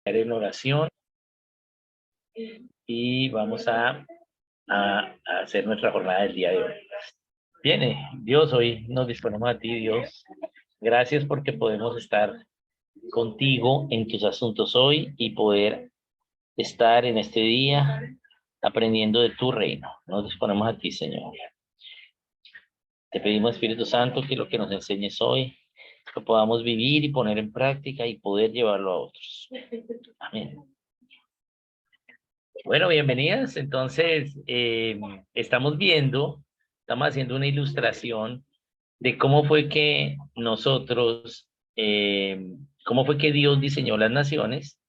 En oración y vamos a hacer nuestra jornada del día de hoy. Bien, Dios, hoy nos disponemos a ti, Dios. Gracias porque podemos estar contigo en tus asuntos hoy y poder estar en este día aprendiendo de tu reino. Nos disponemos a ti, Señor. Te pedimos, Espíritu Santo, que lo que nos enseñes hoy lo podamos vivir y poner en práctica y poder llevarlo a otros. Amén. Bueno, bienvenidas. Entonces, estamos haciendo una ilustración de cómo fue que cómo fue que Dios diseñó las naciones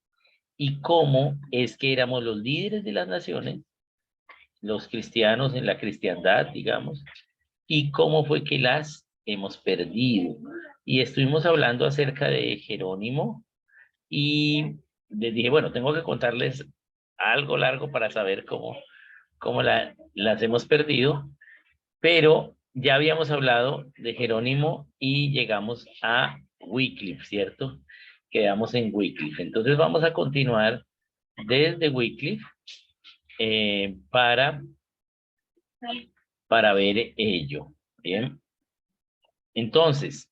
y cómo es que éramos los líderes de las naciones, los cristianos en la cristiandad, digamos, y cómo fue que las hemos perdido. Y estuvimos hablando acerca de Jerónimo y les dije, bueno, tengo que contarles algo largo para saber cómo las hemos perdido, pero ya habíamos hablado de Jerónimo y llegamos a Wycliffe, ¿cierto? Quedamos en Wycliffe. Entonces vamos a continuar desde Wycliffe para ver ello. Bien. Entonces,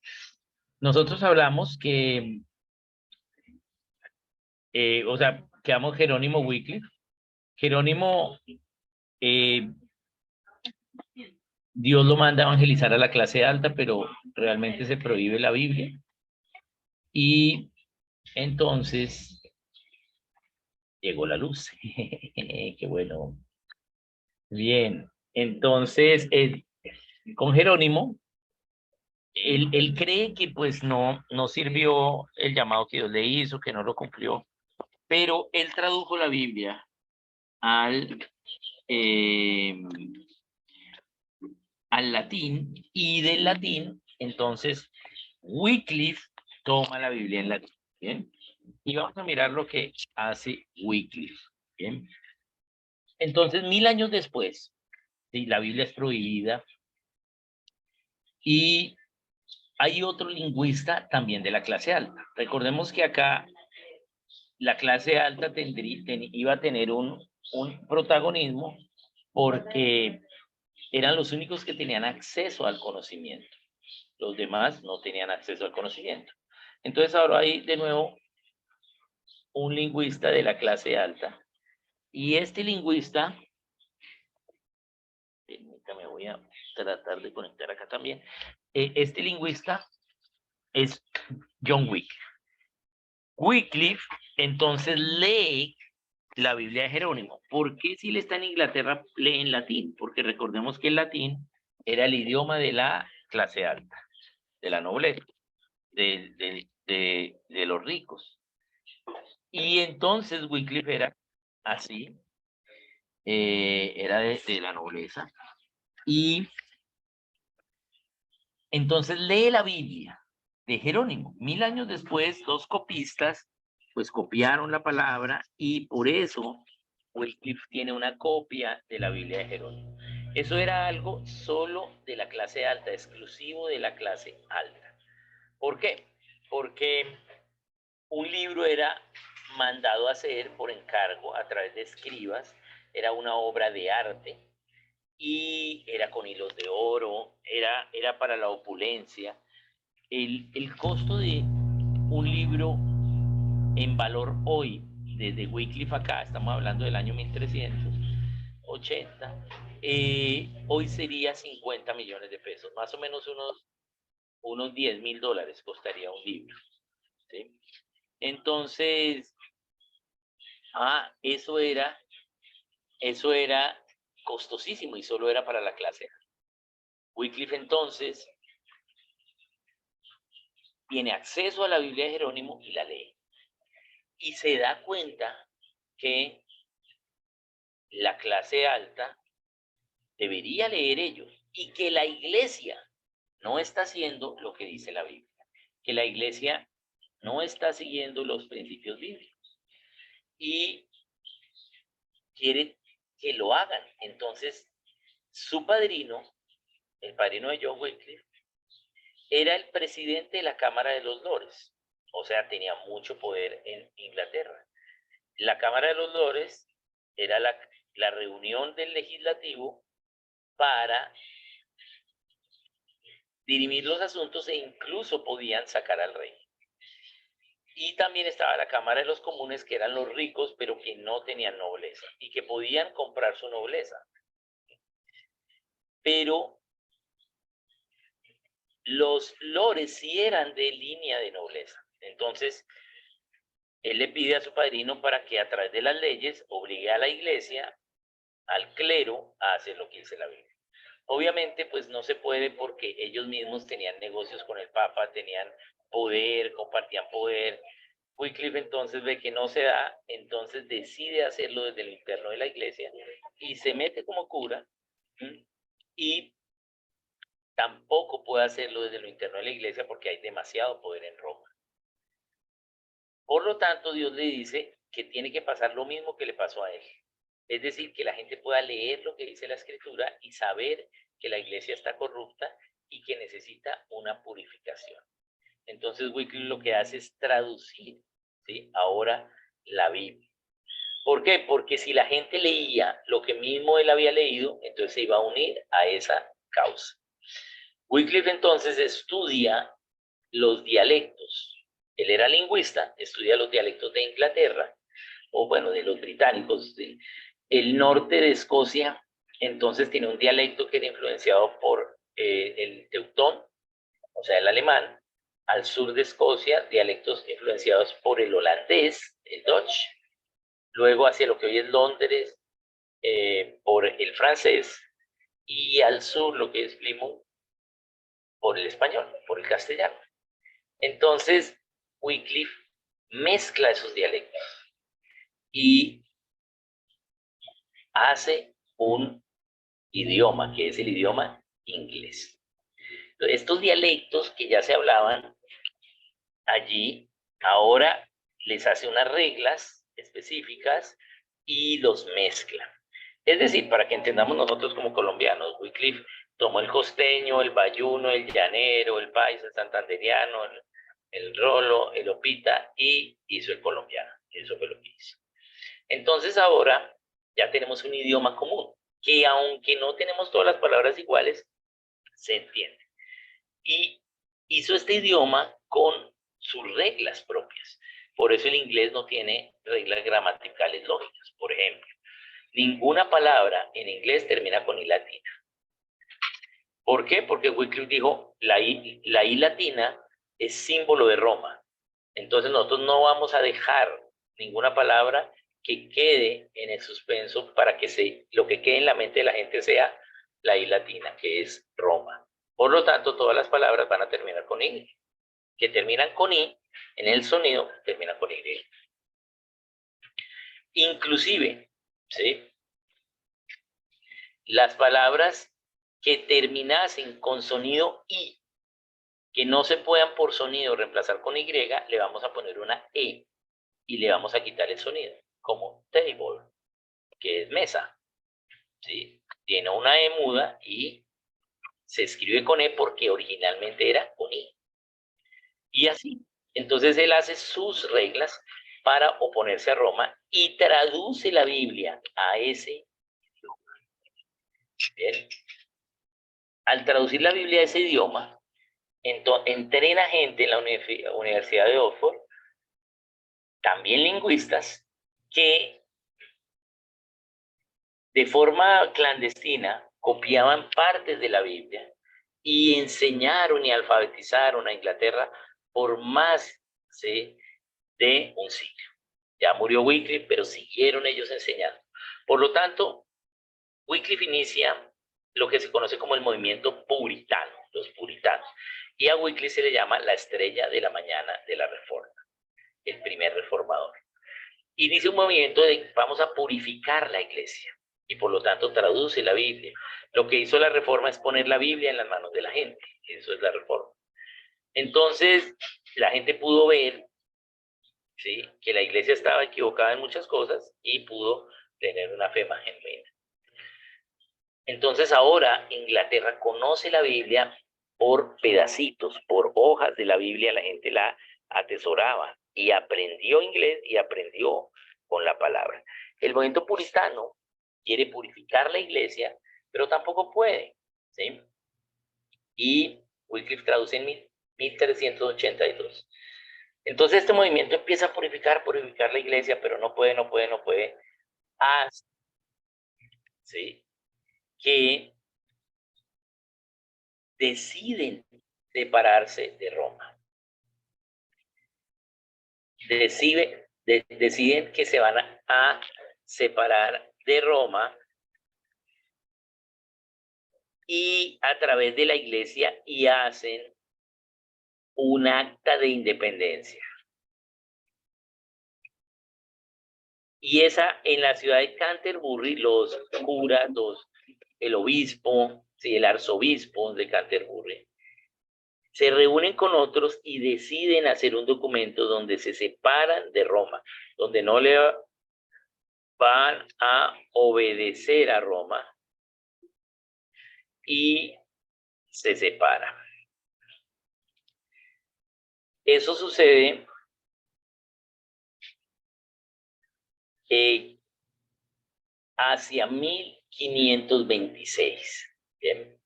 nosotros hablamos que, quedamos Jerónimo Wycliffe. Jerónimo, Dios lo manda a evangelizar a la clase alta, pero realmente se prohíbe la Biblia. Y entonces llegó la luz. Qué bueno. Bien, entonces con Jerónimo, él cree que pues no sirvió el llamado que Dios le hizo, que no lo cumplió, pero él tradujo la Biblia eh, al latín, y del latín, entonces, Wycliffe toma la Biblia en latín. Bien, y vamos a mirar lo que hace Wycliffe. Bien, entonces 1000 años después, sí, la Biblia es prohibida y hay otro lingüista también de la clase alta. Recordemos que acá la clase alta iba a tener un protagonismo porque eran los únicos que tenían acceso al conocimiento. Los demás no tenían acceso al conocimiento. Entonces ahora hay de nuevo un lingüista de la clase alta. Y este lingüista, permítame, voy a tratar de conectar acá también. Este lingüista es John Wycliffe. Wycliffe entonces lee la Biblia de Jerónimo. ¿Por qué si él está en Inglaterra lee en latín? Porque recordemos que el latín era el idioma de la clase alta, de la nobleza, de los ricos. Y entonces Wycliffe era así, era de la nobleza. Y entonces lee la Biblia de Jerónimo. 1000 años después, dos copistas pues copiaron la palabra y por eso Wycliffe tiene una copia de la Biblia de Jerónimo. Eso era algo solo de la clase alta, exclusivo de la clase alta. ¿Por qué? Porque un libro era mandado a hacer por encargo a través de escribas, era una obra de arte y era con hilos de oro, era para la opulencia. El costo de un libro en valor hoy, desde Wycliffe acá, estamos hablando del año 1380, hoy sería 50 millones de pesos, más o menos unos $10,000 costaría un libro. ¿Sí? Entonces, eso era costosísimo y solo era para la clase. Wycliffe entonces tiene acceso a la Biblia de Jerónimo y la lee. Y se da cuenta que la clase alta debería leer ellos y que la iglesia no está haciendo lo que dice la Biblia, que la iglesia no está siguiendo los principios bíblicos y quiere que lo hagan. Entonces, su padrino, el padrino de John Wycliffe, era el presidente de la Cámara de los Lores, o sea, tenía mucho poder en Inglaterra. la Cámara de los Lores era la reunión del legislativo para dirimir los asuntos e incluso podían sacar al rey. Y también estaba la Cámara de los Comunes, que eran los ricos, pero que no tenían nobleza y que podían comprar su nobleza. Pero los lores sí eran de línea de nobleza. Entonces, él le pide a su padrino para que a través de las leyes obligue a la iglesia, al clero, a hacer lo que dice la Biblia. Obviamente, pues no se puede porque ellos mismos tenían negocios con el Papa, tenían poder, compartían poder. Wycliffe entonces ve que no se da, entonces decide hacerlo desde lo interno de la iglesia y se mete como cura, y tampoco puede hacerlo desde lo interno de la iglesia porque hay demasiado poder en Roma. Por lo tanto, Dios le dice que tiene que pasar lo mismo que le pasó a él. Es decir, que la gente pueda leer lo que dice la Escritura y saber que la iglesia está corrupta y que necesita una purificación. Entonces Wycliffe lo que hace es traducir, ¿sí?, ahora la Biblia. ¿Por qué? Porque si la gente leía lo que mismo él había leído, entonces se iba a unir a esa causa. Wycliffe entonces estudia los dialectos. Él era lingüista, estudia los dialectos de Inglaterra, o bueno, de los británicos. El norte de Escocia, entonces tiene un dialecto que era influenciado por el teutón, o sea, el alemán. Al sur de Escocia, dialectos influenciados por el holandés, el Dutch. Luego hacia lo que hoy es Londres, por el francés. Y al sur, lo que es Plymouth, por el español, por el castellano. Entonces, Wycliffe mezcla esos dialectos y hace un idioma, que es el idioma inglés. Estos dialectos que ya se hablaban allí, ahora les hace unas reglas específicas y los mezcla. Es decir, para que entendamos nosotros como colombianos, Wycliffe tomó el costeño, el bayuno, el llanero, el paisa, el santanderiano, el rolo, el opita, y hizo el colombiano. Eso fue lo que hizo. Entonces ahora ya tenemos un idioma común, que aunque no tenemos todas las palabras iguales, se entiende. Y hizo este idioma con sus reglas propias. Por eso el inglés no tiene reglas gramaticales lógicas. Por ejemplo, ninguna palabra en inglés termina con I latina. ¿Por qué? Porque Wycliffe dijo, la I latina es símbolo de Roma. Entonces nosotros no vamos a dejar ninguna palabra que quede en el suspenso para que lo que quede en la mente de la gente sea la I latina, que es Roma. Por lo tanto, todas las palabras van a terminar con I. Que terminan con I, en el sonido, terminan con Y. Inclusive, ¿sí?, las palabras que terminasen con sonido I, que no se puedan por sonido reemplazar con Y, le vamos a poner una E y le vamos a quitar el sonido, como table, que es mesa, ¿sí? Tiene una E muda y se escribe con E porque originalmente era con I. Y así. Entonces él hace sus reglas para oponerse a Roma y traduce la Biblia a ese idioma. Bien. Al traducir la Biblia a ese idioma, entrena gente en la Universidad de Oxford, también lingüistas, que de forma clandestina copiaban partes de la Biblia y enseñaron y alfabetizaron a Inglaterra por más, ¿sí?, de un siglo. Ya murió Wycliffe, pero siguieron ellos enseñando. Por lo tanto, Wycliffe inicia lo que se conoce como el movimiento puritano, los puritanos. Y a Wycliffe se le llama la estrella de la mañana de la Reforma, el primer reformador. Inicia un movimiento de vamos a purificar la iglesia y por lo tanto traduce la Biblia. Lo que hizo la Reforma es poner la Biblia en las manos de la gente. Eso es la Reforma. Entonces, la gente pudo ver, ¿sí?, que la iglesia estaba equivocada en muchas cosas y pudo tener una fe más genuina. Entonces ahora Inglaterra conoce la Biblia por pedacitos, por hojas de la Biblia, la gente la atesoraba y aprendió inglés y aprendió con la palabra. El movimiento puritano quiere purificar la iglesia, pero tampoco puede, ¿sí? Y Wycliffe traduce en 1382. Entonces este movimiento empieza a purificar la iglesia, pero no puede, hasta, ¿sí?, que deciden separarse de Roma. Deciden que se van a separar de Roma y a través de la iglesia y hacen un acta de independencia. Y esa en la ciudad de Canterbury, los curas, el obispo, ¿sí?, el arzobispo de Canterbury, se reúnen con otros y deciden hacer un documento donde se separan de Roma, donde no le van a obedecer a Roma y se separan. Eso sucede hacia 1526. ¿Bien?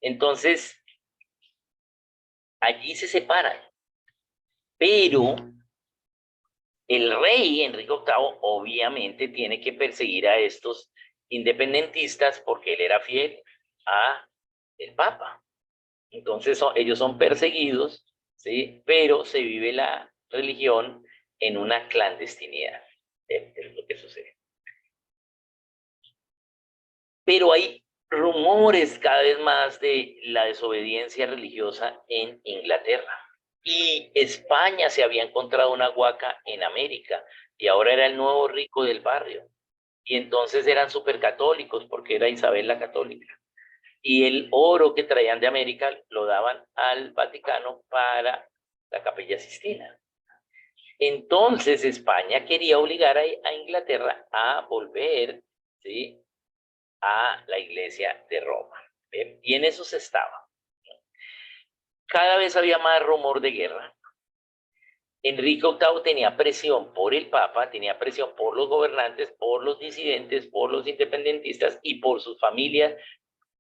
Entonces, allí se separan, pero el rey Enrique VIII obviamente tiene que perseguir a estos independentistas porque él era fiel a el Papa. Entonces ellos son perseguidos, ¿sí?, pero se vive la religión en una clandestinidad. Es lo que sucede. Pero hay rumores cada vez más de la desobediencia religiosa en Inglaterra. Y España se había encontrado una huaca en América y ahora era el nuevo rico del barrio. Y entonces eran súper católicos porque era Isabel la católica. Y el oro que traían de América lo daban al Vaticano para la Capilla Sistina. Entonces España quería obligar a Inglaterra a volver, ¿sí?, a la iglesia de Roma. ¿Bien? Y en eso se estaba. Cada vez había más rumor de guerra. Enrique VIII tenía presión por el Papa, tenía presión por los gobernantes, por los disidentes, por los independentistas y por sus familias,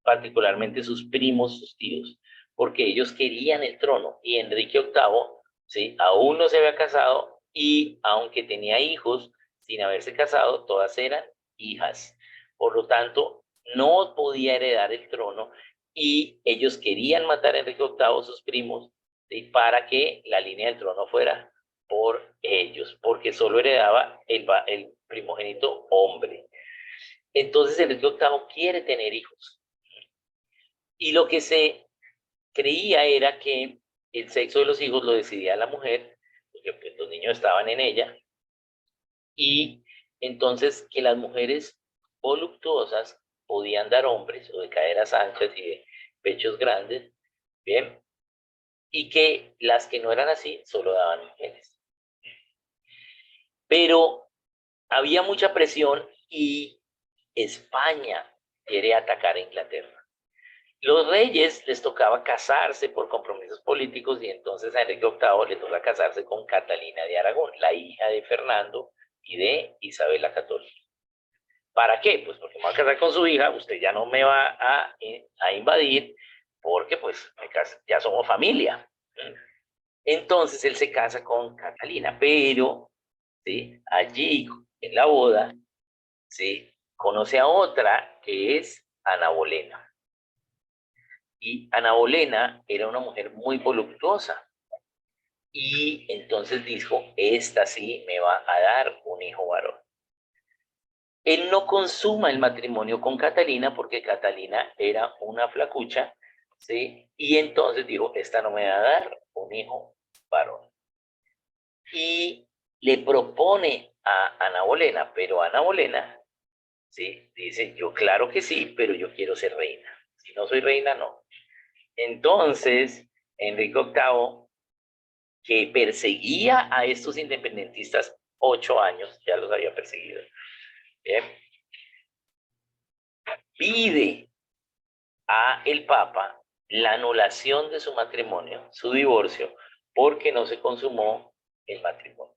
particularmente sus primos, sus tíos, porque ellos querían el trono. Y Enrique VIII, ¿sí?, aún no se había casado y aunque tenía hijos sin haberse casado, todas eran hijas. Por lo tanto, no podía heredar el trono y ellos querían matar a Enrique VIII, sus primos, ¿sí?, para que la línea del trono fuera por ellos, porque solo heredaba el primogénito hombre. Entonces Enrique VIII quiere tener hijos. Y lo que se creía era que el sexo de los hijos lo decidía la mujer, porque pues, los niños estaban en ella, y entonces que las mujeres voluptuosas podían dar hombres o de caderas anchas y de pechos grandes, ¿bien? Y que las que no eran así solo daban mujeres. Pero había mucha presión y España quiere atacar a Inglaterra. Los reyes les tocaba casarse por compromisos políticos y entonces a Enrique VIII le toca casarse con Catalina de Aragón, la hija de Fernando y de Isabel la Católica. ¿Para qué? Pues porque me voy a casar con su hija, usted ya no me va a invadir porque pues ya somos familia. Entonces él se casa con Catalina, pero ¿sí?, allí en la boda, ¿sí?, conoce a otra que es Ana Bolena. Y Ana Bolena era una mujer muy voluptuosa. Y entonces dijo, esta sí me va a dar un hijo varón. Él no consuma el matrimonio con Catalina porque Catalina era una flacucha, ¿sí? Y entonces dijo, esta no me va a dar un hijo varón. Y le propone a Ana Bolena, pero Ana Bolena, ¿sí?, dice, yo claro que sí, pero yo quiero ser reina. Si no soy reina, no. Entonces, Enrique VIII, que perseguía a estos independentistas 8 años, ya los había perseguido, ¿bien?, pide a el Papa la anulación de su matrimonio, su divorcio, porque no se consumó el matrimonio.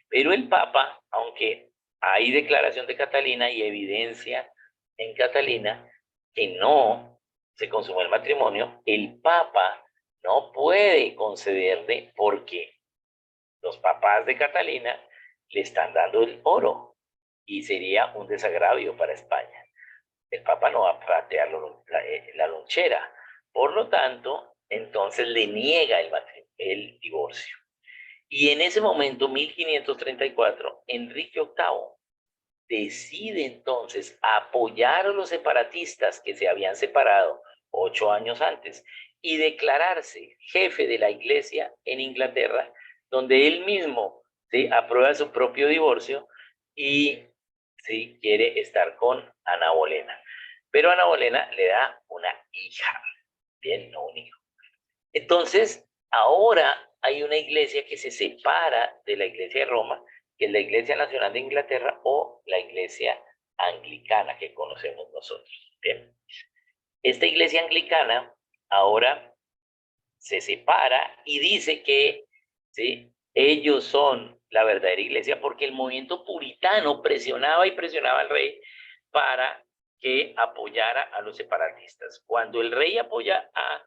Pero el Papa, aunque hay declaración de Catalina y evidencia en Catalina que no se consumó el matrimonio, el Papa no puede concederle porque los papás de Catalina le están dando el oro y sería un desagravio para España. El Papa no va a patear la lonchera. Por lo tanto, entonces le niega el divorcio. Y en ese momento, 1534, Enrique VIII decide entonces apoyar a los separatistas que se habían separado 8 años antes y declararse jefe de la iglesia en Inglaterra, donde él mismo, ¿sí?, aprueba su propio divorcio y, ¿sí?, quiere estar con Ana Bolena. Pero Ana Bolena le da una hija, bien, no un hijo. Entonces, ahora hay una iglesia que se separa de la iglesia de Roma, que es la Iglesia Nacional de Inglaterra o la Iglesia Anglicana que conocemos nosotros. Bien. Esta iglesia anglicana ahora se separa y dice que, ¿sí?, ellos son la verdadera iglesia porque el movimiento puritano presionaba y presionaba al rey para que apoyara a los separatistas. Cuando el rey apoya a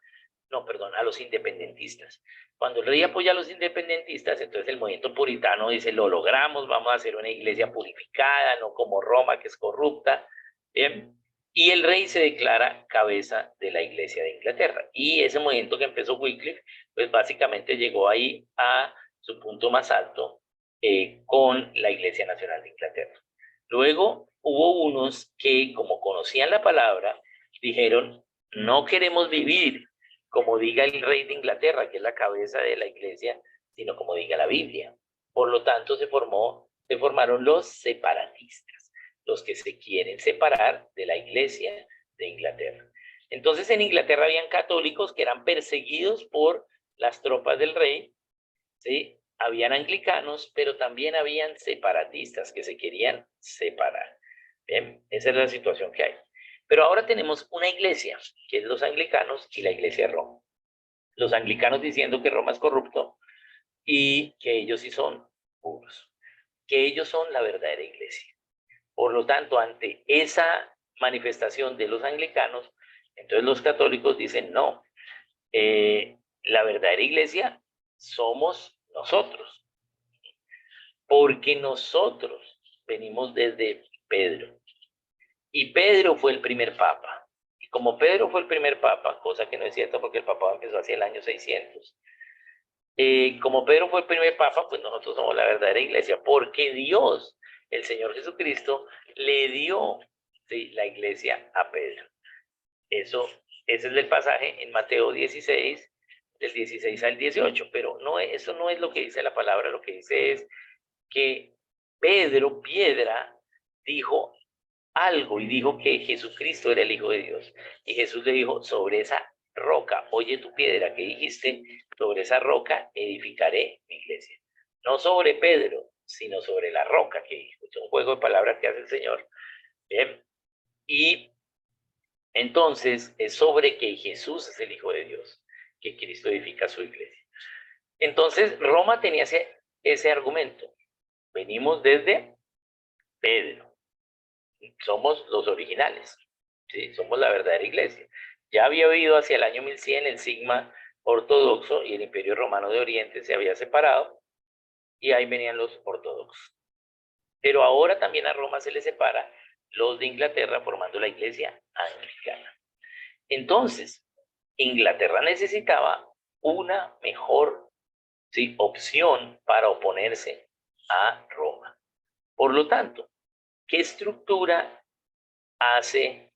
los independentistas. Cuando el rey apoya a los independentistas, entonces el movimiento puritano dice, lo logramos, vamos a hacer una iglesia purificada, no como Roma, que es corrupta. Bien. Y el rey se declara cabeza de la iglesia de Inglaterra. Y ese movimiento que empezó Wycliffe, pues básicamente llegó ahí a su punto más alto con la Iglesia Nacional de Inglaterra. Luego hubo unos que, como conocían la palabra, dijeron, no queremos vivir como diga el rey de Inglaterra, que es la cabeza de la iglesia, sino como diga la Biblia. Por lo tanto, se formaron los separatistas, los que se quieren separar de la iglesia de Inglaterra. Entonces, en Inglaterra habían católicos que eran perseguidos por las tropas del rey, ¿sí? Habían anglicanos, pero también habían separatistas que se querían separar. Bien, esa es la situación que hay. Pero ahora tenemos una iglesia, que es los anglicanos y la iglesia de Roma. Los anglicanos diciendo que Roma es corrupto y que ellos sí son puros, que ellos son la verdadera iglesia. Por lo tanto, ante esa manifestación de los anglicanos, entonces los católicos dicen, no, la verdadera iglesia somos nosotros, porque nosotros venimos desde Pedro. Y Pedro fue el primer papa. Y como Pedro fue el primer papa, cosa que no es cierto porque el papado empezó hacia el año 600, como Pedro fue el primer papa, pues nosotros somos la verdadera iglesia, porque Dios, el Señor Jesucristo, le dio, ¿sí?, la iglesia a Pedro. Ese es el pasaje en Mateo 16, del 16 al 18, pero no, eso no es lo que dice la palabra, lo que dice es que Pedro, piedra, dijo algo y dijo que Jesucristo era el Hijo de Dios. Y Jesús le dijo, sobre esa roca, oye tu piedra que dijiste, sobre esa roca edificaré mi iglesia. No sobre Pedro, sino sobre la roca que dijo. Es un juego de palabras que hace el Señor. Bien. Y entonces es sobre que Jesús es el Hijo de Dios, que Cristo edifica su iglesia. Entonces Roma tenía ese argumento. Venimos desde Pedro. Somos los originales, ¿sí? Somos la verdadera iglesia. Ya había habido hacia el año 1100 el sigma ortodoxo y el Imperio Romano de Oriente se había separado y ahí venían los ortodoxos. Pero ahora también a Roma se le separa los de Inglaterra formando la iglesia anglicana. Entonces, Inglaterra necesitaba una mejor, ¿sí?, opción para oponerse a Roma. Por lo tanto, ¿qué estructura hace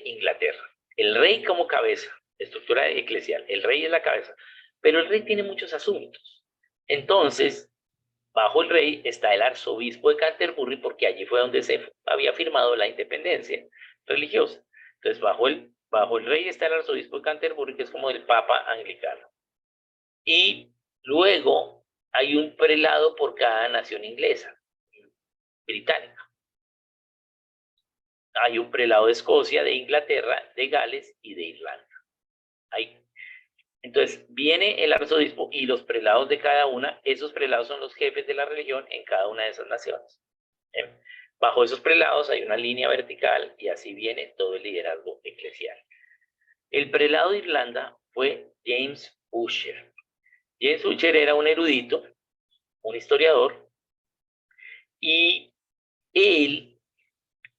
Inglaterra? El rey como cabeza, estructura eclesial, el rey es la cabeza, pero el rey tiene muchos asuntos. Entonces, bajo el rey está el arzobispo de Canterbury, porque allí fue donde se había firmado la independencia religiosa. Entonces, bajo el rey está el arzobispo de Canterbury, que es como el papa anglicano. Y luego hay un prelado por cada nación inglesa, británica. Hay un prelado de Escocia, de Inglaterra, de Gales y de Irlanda. Hay Entonces, viene el arzobispo y los prelados de cada una. Esos prelados son los jefes de la religión en cada una de esas naciones. ¿Bien? Bajo esos prelados hay una línea vertical y así viene todo el liderazgo eclesial. El prelado de Irlanda fue James Ussher. James Ussher era un erudito, un historiador, y él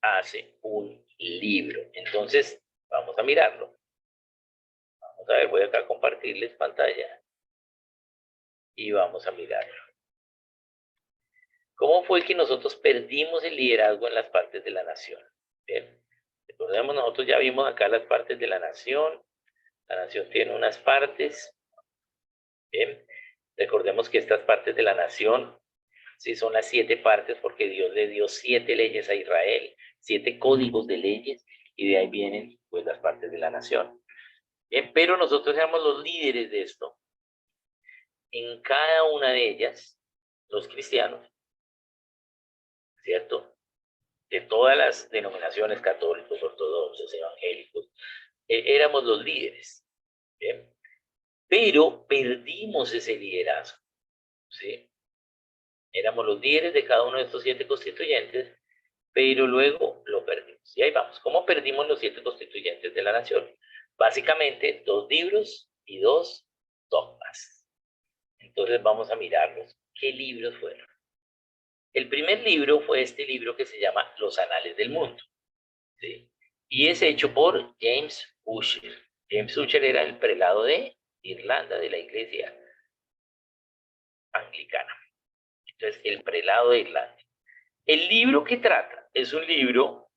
hace un libro. Entonces, vamos a mirarlo. Vamos a ver, voy acá a compartirles pantalla y vamos a mirarlo. ¿Cómo fue que nosotros perdimos el liderazgo en las partes de la nación? Bien, recordemos, nosotros ya vimos acá las partes de la nación. La nación tiene unas partes. Bien, recordemos que estas partes de la nación, sí, son las 7 partes porque Dios le dio 7 leyes a Israel, 7 códigos de leyes, y de ahí vienen pues las partes de la nación. Bien, pero nosotros éramos los líderes de esto. En cada una de ellas, los cristianos, ¿cierto? De todas las denominaciones, católicos, ortodoxos, evangélicos, éramos los líderes. ¿Bien? Pero perdimos ese liderazgo, ¿sí? Éramos los líderes de cada uno de estos 7 constituyentes, pero luego lo perdimos. Y ahí vamos. ¿Cómo perdimos los 7 constituyentes de la nación? Básicamente 2 libros y 2 dogmas. Entonces vamos a mirarlos. ¿Qué libros fueron? El primer libro fue este libro que se llama Los Anales del Mundo, ¿sí? Y es hecho por James Ussher. James Ussher era el prelado de Irlanda, de la iglesia anglicana. Entonces, el prelado de Irlanda. El libro que trata es un libro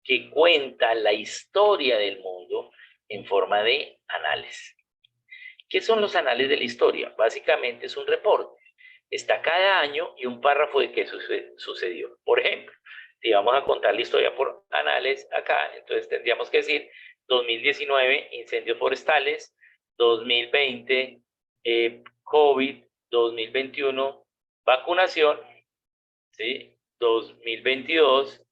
que cuenta la historia del mundo en forma de anales. ¿Qué son los anales de la historia? Básicamente es un reporte. Está cada año y un párrafo de qué sucedió. Por ejemplo, si vamos a contar la historia por anales acá, entonces tendríamos que decir 2019, incendios forestales, 2020, COVID, 2021, vacunación, ¿sí? 2022,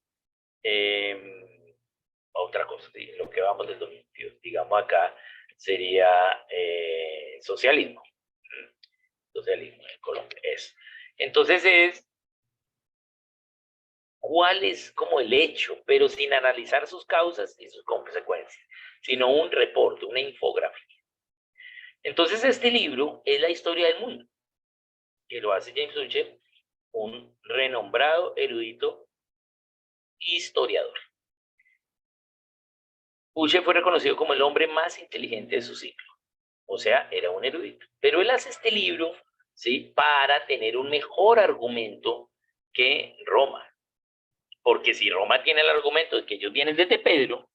otra cosa, ¿sí? Lo que vamos del 2022, digamos acá, sería socialismo. Socialismo en Colombia, eso. Entonces es cuál es como el hecho, pero sin analizar sus causas y sus consecuencias, sino un reporte, una infografía. Entonces este libro es la historia del mundo, que lo hace James Ussher, un renombrado erudito historiador. Ussher fue reconocido como el hombre más inteligente de su siglo, o sea, era un erudito. Pero él hace este libro, ¿sí?, para tener un mejor argumento que Roma. Porque si Roma tiene el argumento de que ellos vienen desde Pedro,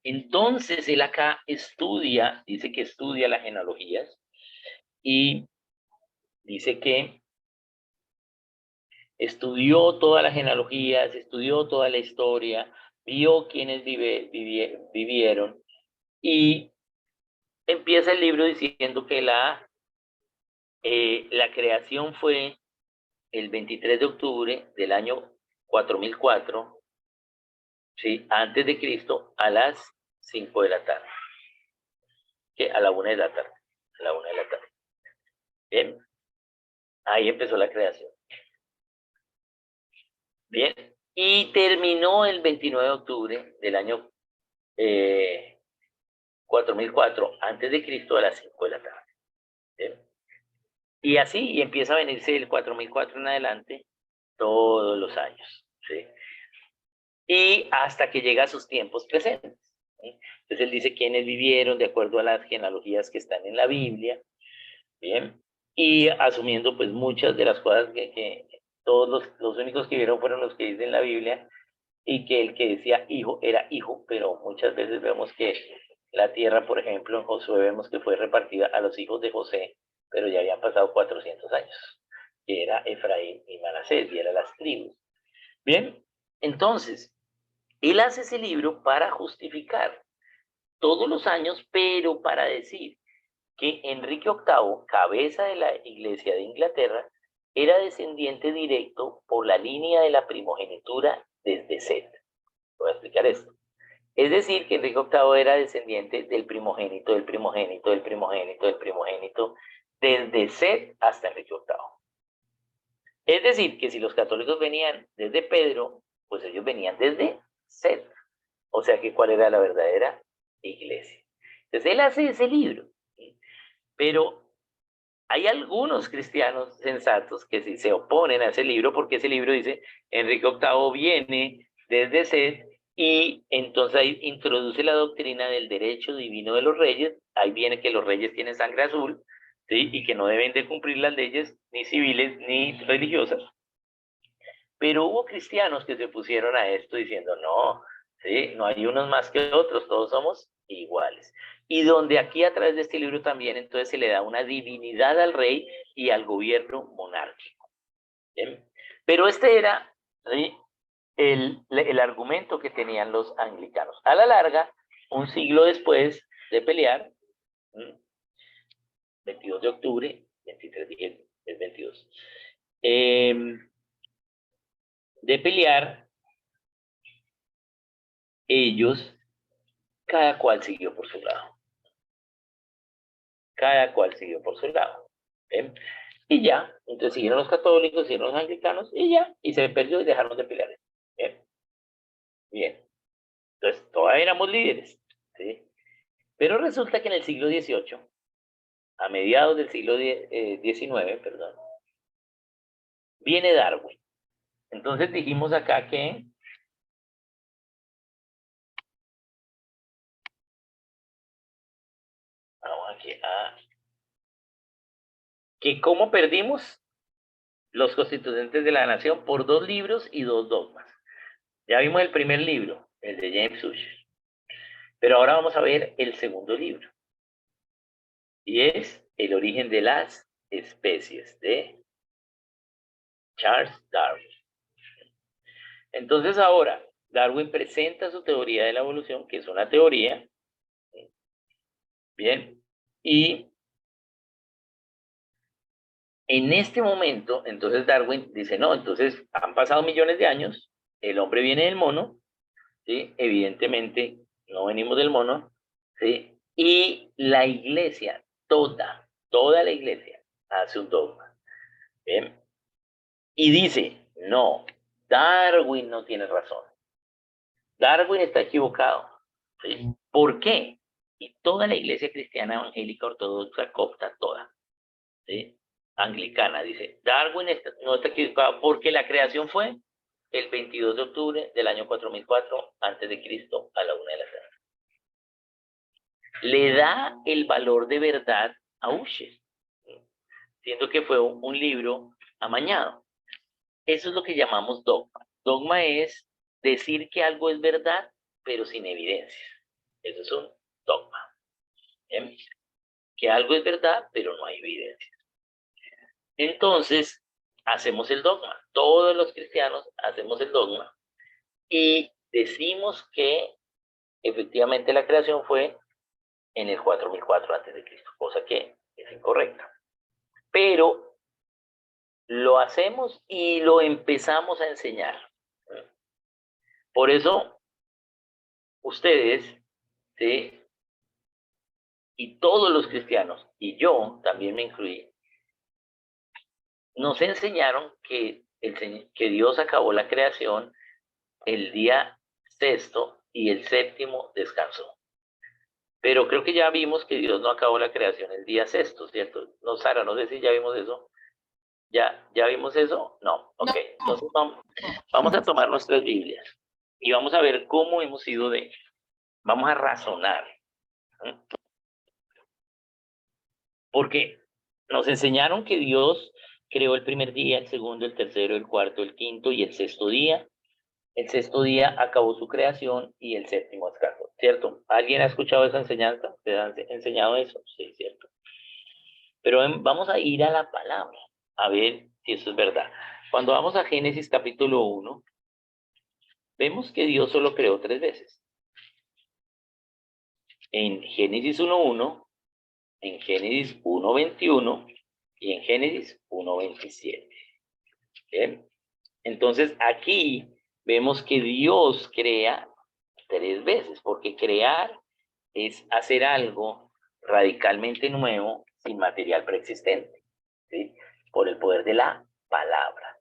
entonces él acá estudia, dice que estudia las genealogías y dice que estudió todas las genealogías, estudió toda la historia, vio quienes vivieron y empieza el libro diciendo que la creación fue el 23 de octubre del año 4004, ¿sí?, antes de Cristo, a las 5 de la tarde. Que a la 1 de la tarde. A la 1 de la tarde. Bien. Ahí empezó la creación. Bien. Y terminó el 29 de octubre del año 4004, antes de Cristo, a las 5 de la tarde. Bien. Y así, y empieza a venirse el 4004 en adelante, todos los años. ¿Sí? Y hasta que llega a sus tiempos presentes. ¿Sí? Entonces él dice quiénes vivieron de acuerdo a las genealogías que están en la Biblia. Bien. Y asumiendo pues muchas de las cosas que todos los únicos que vieron fueron los que dicen la Biblia, y que el que decía hijo era hijo, pero muchas veces vemos que la tierra, por ejemplo, en Josué vemos que fue repartida a los hijos de José, pero ya habían pasado 400 años, que era Efraín y Manasés, y eran las tribus. Bien, entonces, él hace ese libro para justificar todos los años, pero para decir que Enrique VIII, cabeza de la Iglesia de Inglaterra, era descendiente directo por la línea de la primogenitura desde Seth. Voy a explicar esto. Es decir, que Enrique VIII era descendiente del primogénito, del primogénito, del primogénito, del primogénito, desde Set hasta Enrique VIII. Es decir, que si los católicos venían desde Pedro, pues ellos venían desde Set. O sea que ¿cuál era la verdadera iglesia? Entonces él hace ese libro, ¿sí? Pero hay algunos cristianos sensatos que sí se oponen a ese libro porque ese libro dice Enrique VIII viene desde Set y entonces ahí introduce la doctrina del derecho divino de los reyes. Ahí viene que los reyes tienen sangre azul, ¿sí? Y que no deben de cumplir las leyes ni civiles ni religiosas. Pero hubo cristianos que se pusieron a esto diciendo, no, ¿sí? No hay unos más que otros, todos somos iguales. Y donde aquí a través de este libro también entonces se le da una divinidad al rey y al gobierno monárquico. ¿Bien? Pero este era, ¿sí?, el argumento que tenían los anglicanos. A la larga, un siglo después de pelear, 22 de octubre, 23 de es 22, de pelear, ellos, cada cual siguió por su lado. Cada cual siguió por su lado. ¿Bien? Y ya, entonces siguieron los católicos, siguieron los anglicanos, y ya, y se perdió y dejaron de pelear. Bien. Bien. Entonces, todavía éramos líderes. ¿Sí? Pero resulta que en el siglo XVIII, a mediados del siglo XIX, perdón, viene Darwin. Entonces dijimos acá que vamos aquí que cómo perdimos los constituyentes de la nación por 2 libros y 2 dogmas. Ya vimos el primer libro, el de James Ussher. Pero ahora vamos a ver el segundo libro. Y es El origen de las especies de Charles Darwin. Entonces ahora, Darwin presenta su teoría de la evolución, que es una teoría, bien, y en este momento, entonces Darwin dice, no, entonces han pasado millones de años, el hombre viene del mono, ¿sí? Evidentemente no venimos del mono, ¿sí? Y la iglesia, toda la iglesia hace un dogma, ¿bien? Y dice, no, Darwin no tiene razón. Darwin está equivocado. ¿Sí? ¿Por qué? Y toda la iglesia cristiana evangélica ortodoxa copta, toda, ¿sí?, anglicana, dice, Darwin no está equivocado porque la creación fue el 22 de octubre del año 4004 antes de Cristo a la 1 de la tarde. Le da el valor de verdad a Ussher, siendo que fue un libro amañado. Eso es lo que llamamos dogma. Dogma es decir que algo es verdad, pero sin evidencia. Eso es un dogma. ¿Bien? Que algo es verdad, pero no hay evidencia. Entonces, hacemos el dogma. Todos los cristianos hacemos el dogma y decimos que efectivamente la creación fue en el 4004 a.C., cosa que es incorrecta. Pero lo hacemos y lo empezamos a enseñar. Por eso, ustedes, ¿sí?, y todos los cristianos, y yo también me incluí, nos enseñaron que Dios acabó la creación el día sexto y el séptimo descansó. Pero creo que ya vimos que Dios no acabó la creación el día sexto, ¿cierto? No, Sara, no sé si ya vimos eso. ¿Ya vimos eso? No. Ok, entonces vamos a tomar nuestras Biblias y vamos a ver cómo hemos ido vamos a razonar. Porque nos enseñaron que Dios creó el primer día, el segundo, el tercero, el cuarto, el quinto y el sexto día. El sexto día acabó su creación y el séptimo descansó, ¿cierto? ¿Alguien ha escuchado esa enseñanza? ¿Te han enseñado eso? Sí, cierto. Pero vamos a ir a la palabra, a ver si eso es verdad. Cuando vamos a Génesis capítulo 1, vemos que Dios solo creó 3 veces. En Génesis 1:1, en Génesis 1:21 y en Génesis 1:27. ¿Bien? Entonces aquí vemos que Dios crea 3 veces, porque crear es hacer algo radicalmente nuevo sin material preexistente, ¿sí? Por el poder de la palabra.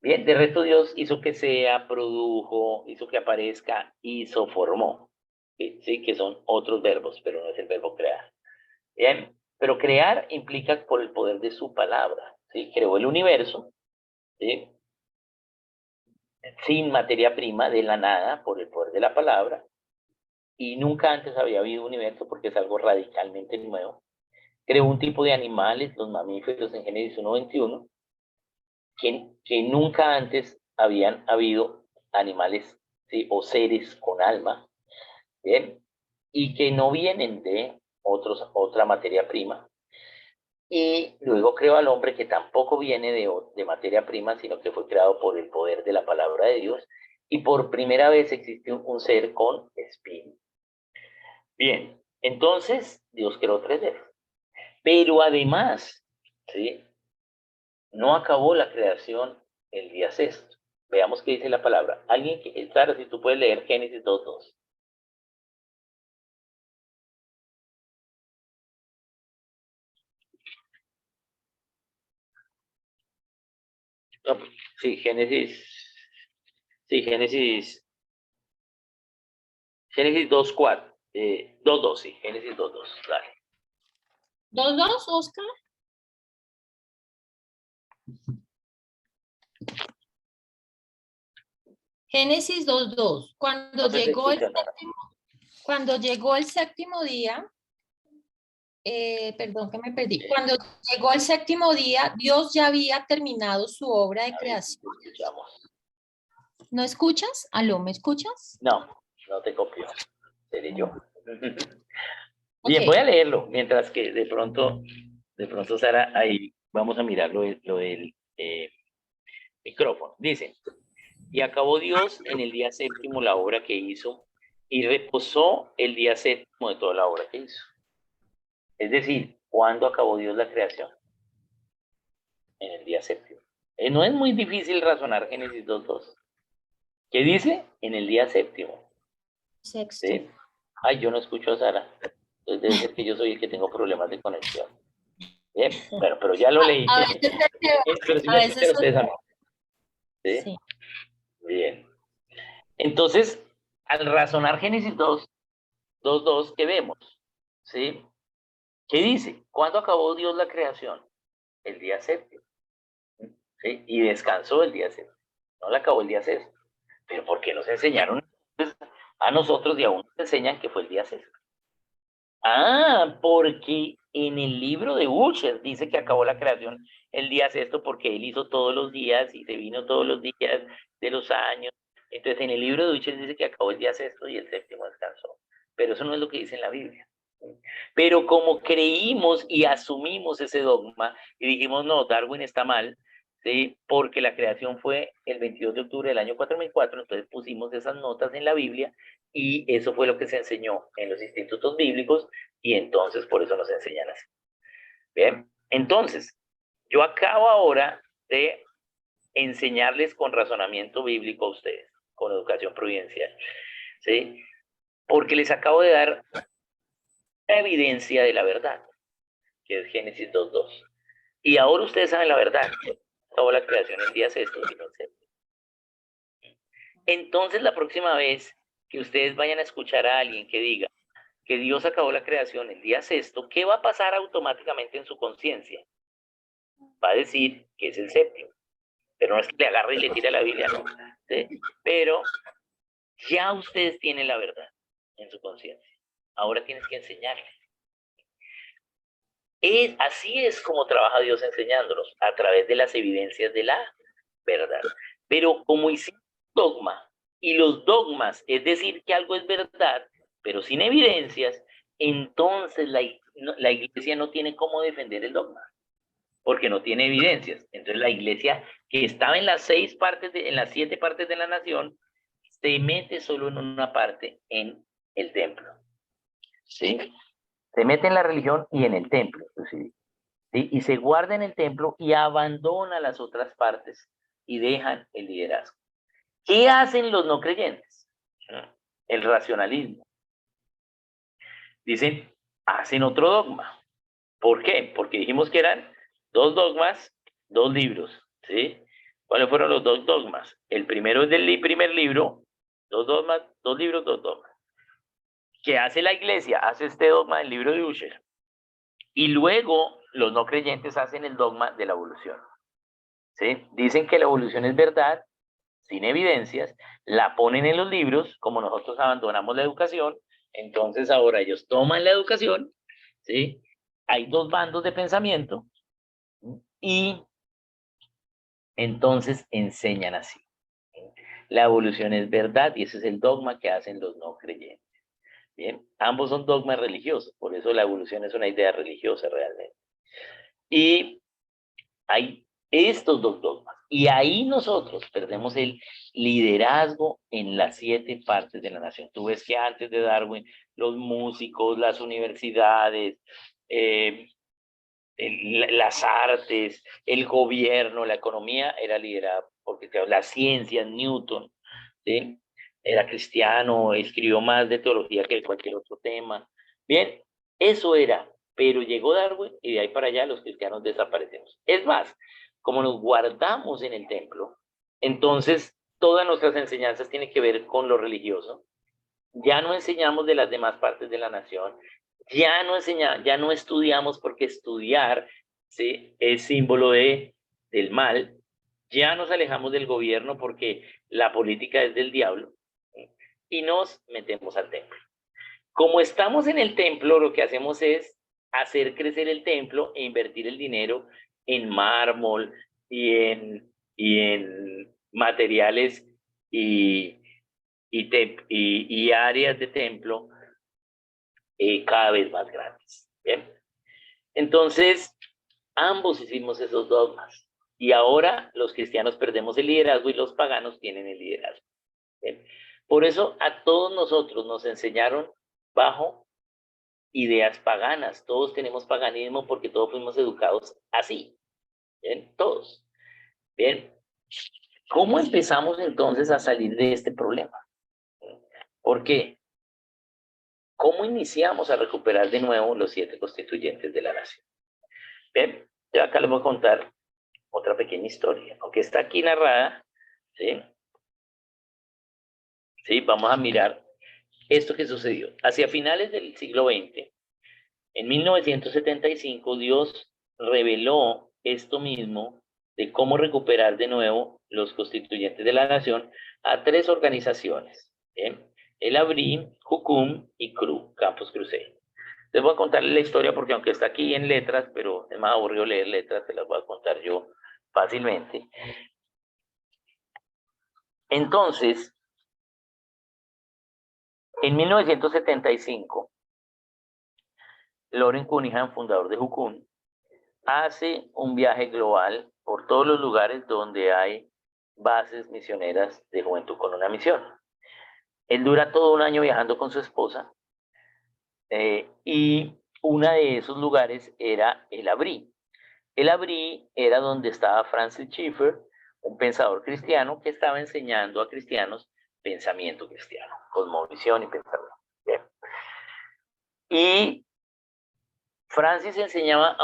Bien, de resto Dios hizo que sea, produjo, hizo que aparezca, hizo, formó. ¿Sí? Que son otros verbos, pero no es el verbo crear. Bien, pero crear implica por el poder de su palabra. ¿Sí? Creó el universo, ¿sí? Sin materia prima, de la nada, por el poder de la palabra. Y nunca antes había habido universo porque es algo radicalmente nuevo. Creó un tipo de animales, los mamíferos en Génesis 1:21, que nunca antes habían habido animales, ¿sí? O seres con alma, ¿bien? Y que no vienen de otra materia prima. Y luego creó al hombre que tampoco viene de materia prima, sino que fue creado por el poder de la palabra de Dios. Y por primera vez existe un ser con espíritu. Bien, entonces Dios creó 3 veces. Pero además, ¿sí? No acabó la creación el día sexto. Veamos qué dice la palabra. Alguien que, claro, si tú puedes leer Génesis 2:2. No, pues, sí, Génesis 2:4. 2:2, sí, Génesis 2:2, dale. 2:2, Oscar. Génesis 2:2. No se te escucha nada. Cuando llegó el séptimo día, perdón que me perdí. Cuando llegó el séptimo día, Dios ya había terminado su obra de A ver, creación. te escuchamos. ¿No escuchas? ¿Aló, me escuchas? No, no te copio. Seré yo. Bien, Ok. voy a leerlo, mientras que de pronto, Sara, ahí vamos a mirar lo del micrófono. Dice, y acabó Dios en el día séptimo la obra que hizo, y reposó el día séptimo de toda la obra que hizo. Es decir, ¿cuándo acabó Dios la creación? En el día séptimo. No es muy difícil razonar Génesis 2:2. ¿Qué dice? En el día séptimo. Sexto. ¿Sí? Ay, yo no escucho a Sara. Entonces debe ser que yo soy el que tengo problemas de conexión. Bien, bueno, pero ya lo leí. A veces, Pero sí a me veces escuchan ustedes a mí. ¿Sí? sí. Bien. Entonces, al razonar Génesis 2:2, ¿qué vemos? ¿Sí? ¿Qué dice? ¿Cuándo acabó Dios la creación? El día séptimo. ¿Sí? Y descansó el día séptimo. No la acabó el día sexto. Pero ¿por qué nos enseñaron a nosotros y aún nos enseñan que fue el día sexto? Ah, porque en el libro de Ucher dice que acabó la creación el día sexto porque él hizo todos los días y se vino todos los días de los años. Entonces en el libro de Ucher dice que acabó el día sexto y el séptimo descansó. Pero eso no es lo que dice en la Biblia. Pero como creímos y asumimos ese dogma y dijimos, no, Darwin está mal, ¿sí? Porque la creación fue el 22 de octubre del año 4004, entonces pusimos esas notas en la Biblia y eso fue lo que se enseñó en los institutos bíblicos y entonces por eso nos enseñan así. Bien, entonces, yo acabo ahora de enseñarles con razonamiento bíblico a ustedes, con educación providencial, ¿sí? Porque les acabo de dar la evidencia de la verdad, que es Génesis 2:2. Y ahora ustedes saben la verdad. Acabó la creación el día sexto y no el séptimo. Entonces, la próxima vez que ustedes vayan a escuchar a alguien que diga que Dios acabó la creación el día sexto, ¿qué va a pasar automáticamente en su conciencia? Va a decir que es el séptimo. Pero no es que le agarre y le tire la Biblia, no. ¿Sí? Pero ya ustedes tienen la verdad en su conciencia. Ahora tienes que enseñarles. Así es como trabaja Dios enseñándonos, a través de las evidencias de la verdad. Pero como hicimos dogma, y los dogmas, es decir, que algo es verdad, pero sin evidencias, entonces la iglesia no tiene cómo defender el dogma, porque no tiene evidencias. Entonces la iglesia, que estaba en las 7 partes de la nación, se mete solo en una parte, en el templo. ¿Sí? Se mete en la religión y en el templo. ¿Sí? ¿Sí? Y se guarda en el templo y abandona las otras partes y dejan el liderazgo. ¿Qué hacen los no creyentes? el racionalismo. Dicen, hacen otro dogma. ¿Por qué? Porque dijimos que eran 2 dogmas, 2 libros, ¿sí? ¿Cuáles fueron los 2 dogmas? El primero es del primer libro, 2 dogmas, 2 libros, 2 dogmas. ¿Qué hace la iglesia? Hace este dogma del libro de Ussher. Y luego los no creyentes hacen el dogma de la evolución, ¿sí? Dicen que la evolución es verdad, sin evidencias, la ponen en los libros, como nosotros abandonamos la educación, entonces ahora ellos toman la educación, ¿sí? Hay 2 bandos de pensamiento y entonces enseñan así. La evolución es verdad y ese es el dogma que hacen los no creyentes. Bien, ambos son dogmas religiosos, por eso la evolución es una idea religiosa realmente. Y hay estos 2 dogmas. Y ahí nosotros perdemos el liderazgo en las 7 partes de la nación. Tú ves que antes de Darwin, los músicos, las universidades, las artes, el gobierno, la economía era liderada porque las ciencias, Newton, ¿sí? Era cristiano, escribió más de teología que de cualquier otro tema. Bien, eso era, pero llegó Darwin y de ahí para allá los cristianos desaparecemos. Es más, como nos guardamos en el templo, entonces todas nuestras enseñanzas tienen que ver con lo religioso. Ya no enseñamos de las demás partes de la nación, ya no estudiamos porque estudiar, ¿sí?, es símbolo del mal. Ya nos alejamos del gobierno porque la política es del diablo, ¿sí?, y nos metemos al templo. Como estamos en el templo, lo que hacemos es hacer crecer el templo e invertir el dinero en mármol y en materiales y, y áreas de templo cada vez más grandes. ¿Bien? Entonces, ambos hicimos esos dogmas. Y ahora los cristianos perdemos el liderazgo y los paganos tienen el liderazgo. ¿Bien? Por eso a todos nosotros nos enseñaron bajo ideas paganas. Todos tenemos paganismo porque todos fuimos educados así. ¿Bien? Todos. Bien. ¿Cómo empezamos entonces a salir de este problema? Porque ¿cómo iniciamos a recuperar de nuevo los 7 constituyentes de la nación? Bien, yo acá les voy a contar otra pequeña historia, aunque está aquí narrada, ¿sí? Sí, vamos a mirar esto que sucedió. Hacia finales del siglo XX, en 1975, Dios reveló esto mismo de cómo recuperar de nuevo los constituyentes de la nación a 3 organizaciones, ¿bien? El Abrí, Jucum y CRU, Campus Crusade. Les voy a contar la historia porque aunque está aquí en letras, pero es más aburrido leer letras, se las voy a contar yo fácilmente. Entonces, en 1975, Loren Cunningham, fundador de Jucún, hace un viaje global por todos los lugares donde hay bases misioneras de juventud con una misión. Él dura todo un año viajando con su esposa y uno de esos lugares era el Abrí. El Abrí era donde estaba Francis Schaeffer, un pensador cristiano que estaba enseñando a cristianos pensamiento cristiano, cosmovisión y pensamiento. Bien. Y Francis enseñaba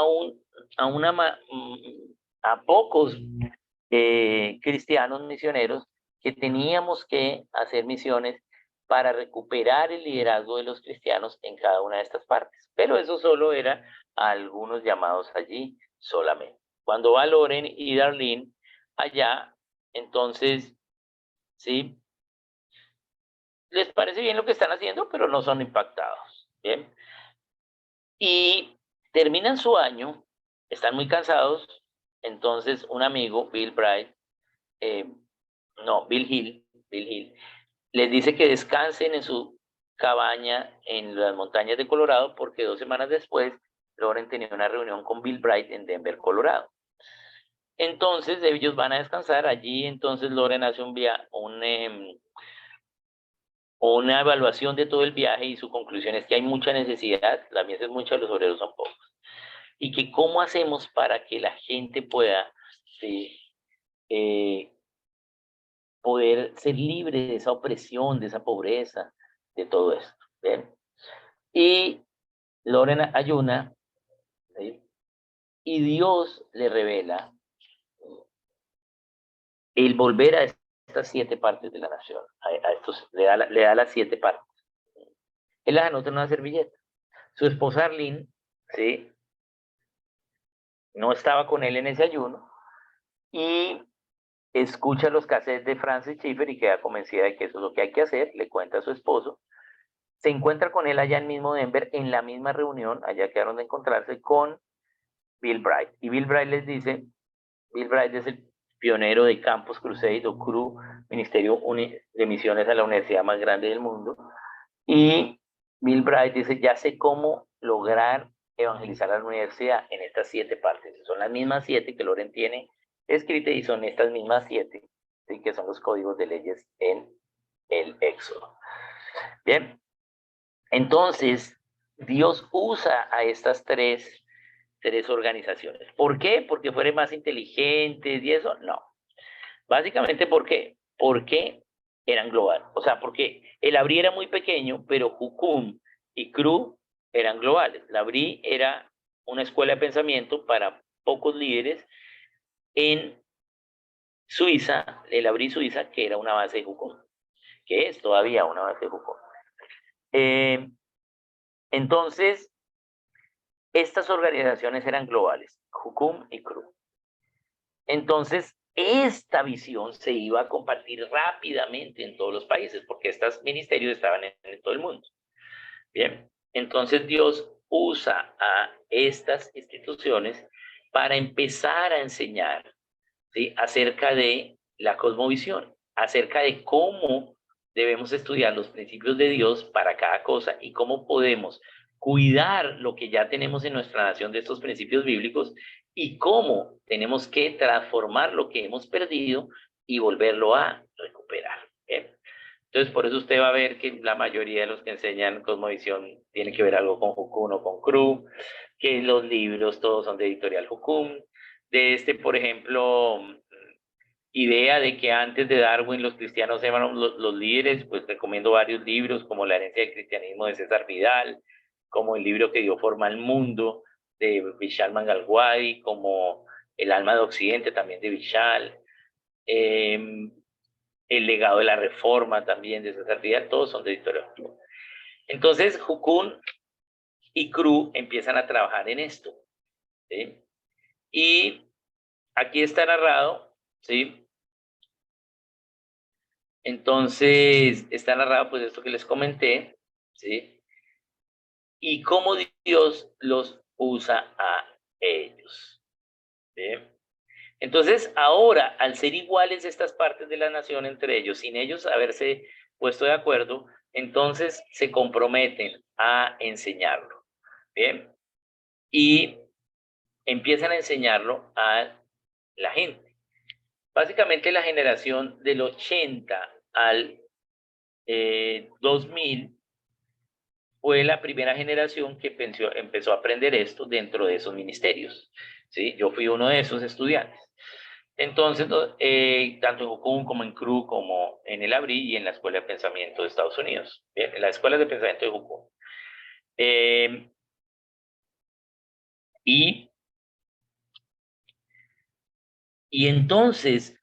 a pocos cristianos misioneros que teníamos que hacer misiones para recuperar el liderazgo de los cristianos en cada una de estas partes. Pero eso solo era a algunos llamados allí solamente. Cuando va Loren y Darlene allá, entonces, sí, les parece bien lo que están haciendo, pero no son impactados. Bien. Y terminan su año, están muy cansados, entonces un amigo, Bill Hill, les dice que descansen en su cabaña en las montañas de Colorado porque 2 semanas después Loren tenía una reunión con Bill Bright en Denver, Colorado. Entonces ellos van a descansar allí, entonces Loren hace una evaluación de todo el viaje y su conclusión es que hay mucha necesidad, la mies es mucha, los obreros son pocos. Y que cómo hacemos para que la gente pueda poder ser libre de esa opresión, de esa pobreza, de todo esto. ¿Bien? Y Loren ayuna, ¿sí? Y Dios le revela el volver a estas 7 partes de la nación. A estos, le da las 7 partes. Él las anota en una servilleta. Su esposa Arlene, ¿sí? No estaba con él en ese ayuno y escucha los cassettes de Francis Schaeffer y queda convencida de que eso es lo que hay que hacer. Le cuenta a su esposo. Se encuentra con él allá en mismo Denver, en la misma reunión, allá quedaron de encontrarse con Bill Bright. Y Bill Bright les dice, Bill Bright es el pionero de Campus Crusade o CRU, Ministerio de Misiones a la universidad más grande del mundo. Y Bill Bright dice, ya sé cómo lograr evangelizar a la universidad en estas 7 partes. Son las mismas 7 que Loren tiene escritas y son estas mismas 7, ¿sí? Que son los códigos de leyes en el Éxodo. Bien, entonces Dios usa a estas tres organizaciones. ¿Por qué? ¿Porque fueran más inteligentes y eso? No. Básicamente, ¿por qué? Porque eran globales. O sea, porque el Abri era muy pequeño, pero Jucum y Cru eran globales. La Abri era una escuela de pensamiento para pocos líderes en Suiza, el Abri Suiza, que era una base de Jucum, que es todavía una base de Jucum. Entonces, estas organizaciones eran globales, Jucum y Cru. Entonces, esta visión se iba a compartir rápidamente en todos los países, porque estos ministerios estaban en todo el mundo. Bien, entonces Dios usa a estas instituciones para empezar a enseñar, ¿sí?, acerca de la cosmovisión, acerca de cómo debemos estudiar los principios de Dios para cada cosa y cómo podemos cuidar lo que ya tenemos en nuestra nación de estos principios bíblicos y cómo tenemos que transformar lo que hemos perdido y volverlo a recuperar. ¿Bien? Entonces, por eso usted va a ver que la mayoría de los que enseñan cosmovisión tiene que ver algo con Jucum o con Cru, que los libros todos son de Editorial Jucum. De por ejemplo, idea de que antes de Darwin los cristianos eran los líderes, pues recomiendo varios libros como La herencia del cristianismo de César Vidal, como el libro que dio forma al mundo de Vishal Mangalwadi, como El alma de Occidente también de Vishal, El legado de la reforma también de César Vidal, todos son de Editorial. Entonces Jucum y Cru empiezan a trabajar en esto, ¿sí? Y aquí está narrado, ¿sí? Entonces, está narrado pues esto que les comenté, ¿sí? Y cómo Dios los usa a ellos, ¿sí? Entonces, ahora, al ser iguales estas partes de la nación entre ellos, sin ellos haberse puesto de acuerdo, entonces se comprometen a enseñarlo, ¿bien? Y empiezan a enseñarlo a la gente. Básicamente, la generación del 80 al 2000 fue la primera generación que empezó a aprender esto dentro de esos ministerios, ¿sí? Yo fui uno de esos estudiantes. Entonces, tanto en Jucum como en CRU, como en el Abri y en la Escuela de Pensamiento de Estados Unidos, ¿bien? En la Escuela de Pensamiento de Jucum. Y entonces,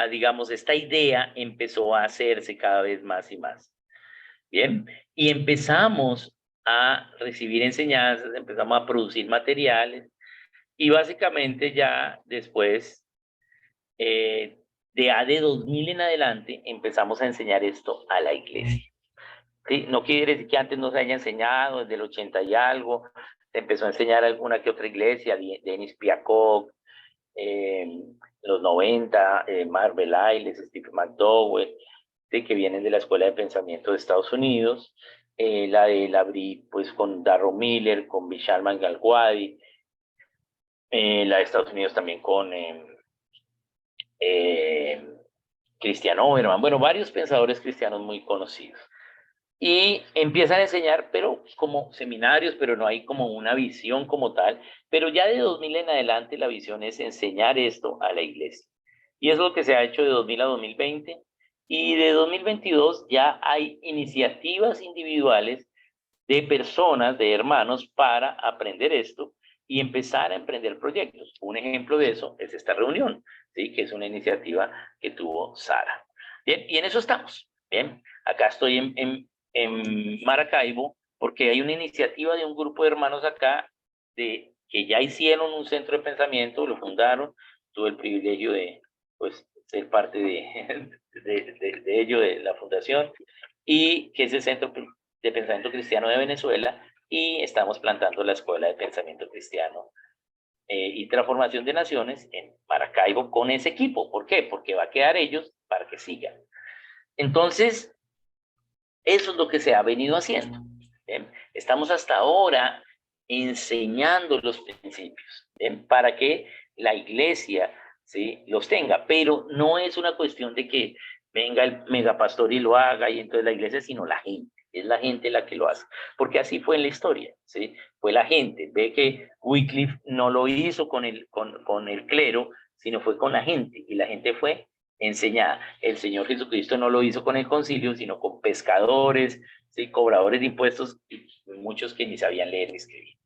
digamos, esta idea empezó a hacerse cada vez más y más. Bien, y empezamos a recibir enseñanzas, empezamos a producir materiales y básicamente ya después, de 2000 en adelante, empezamos a enseñar esto a la iglesia. ¿Sí? No quiere decir que antes no se haya enseñado, desde el 80 y algo, se empezó a enseñar alguna que otra iglesia, Denis Piacock, los 90, Marvel Ailes, Steve McDowell, ¿sí?, que vienen de la Escuela de Pensamiento de Estados Unidos, la de la Abri, pues con Darrow Miller, con Vishal Mangalwadi, la de Estados Unidos también con Christian Oberman, bueno, varios pensadores cristianos muy conocidos. Y empiezan a enseñar, pero como seminarios, pero no hay como una visión como tal. Pero ya de 2000 en adelante la visión es enseñar esto a la iglesia. Y es lo que se ha hecho de 2000 a 2020. Y de 2022 ya hay iniciativas individuales de personas, de hermanos, para aprender esto y empezar a emprender proyectos. Un ejemplo de eso es esta reunión, ¿sí? Que es una iniciativa que tuvo Sara. Bien, y en eso estamos. Bien, acá estoy en Maracaibo porque hay una iniciativa de un grupo de hermanos acá que ya hicieron un centro de pensamiento, lo fundaron, tuve el privilegio de pues, ser parte de ello, de la fundación, y que es el Centro de Pensamiento Cristiano de Venezuela, y estamos plantando la Escuela de Pensamiento Cristiano y Transformación de Naciones en Maracaibo con ese equipo. ¿Por qué? Porque va a quedar ellos para que sigan. Entonces, eso es lo que se ha venido haciendo. ¿Bien? Estamos hasta ahora enseñando los principios, ¿bien? Para que la iglesia, ¿sí?, los tenga, pero no es una cuestión de que venga el megapastor y lo haga y entonces la iglesia, sino la gente. Es la gente la que lo hace, porque así fue en la historia, ¿sí? Fue la gente. Ve que Wycliffe no lo hizo con el clero, sino fue con la gente, y la gente fue enseñada. El Señor Jesucristo no lo hizo con el concilio, sino con pescadores, ¿sí?, cobradores de impuestos y muchos que ni sabían leer ni escribir.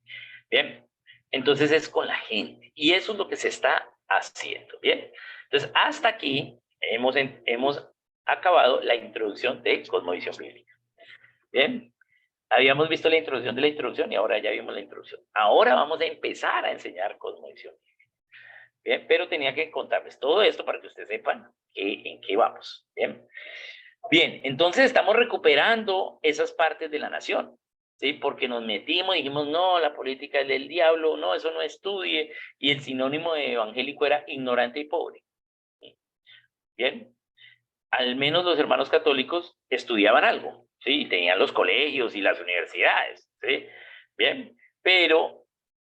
Bien, entonces es con la gente, y eso es lo que se está haciendo. Bien, entonces hasta aquí hemos acabado la introducción de cosmovisión bíblica. Bien, habíamos visto la introducción de la introducción y ahora ya vimos la introducción. Ahora vamos a empezar a enseñar cosmovisión. Bien, pero tenía que contarles todo esto para que ustedes sepan en qué vamos. Bien. Bien, entonces estamos recuperando esas partes de la nación, ¿sí? Porque nos metimos y dijimos, no, la política es del diablo, no, eso no estudie, y el sinónimo de evangélico era ignorante y pobre. Bien, al menos los hermanos católicos estudiaban algo, ¿sí? Tenían los colegios y las universidades, ¿sí? Bien, pero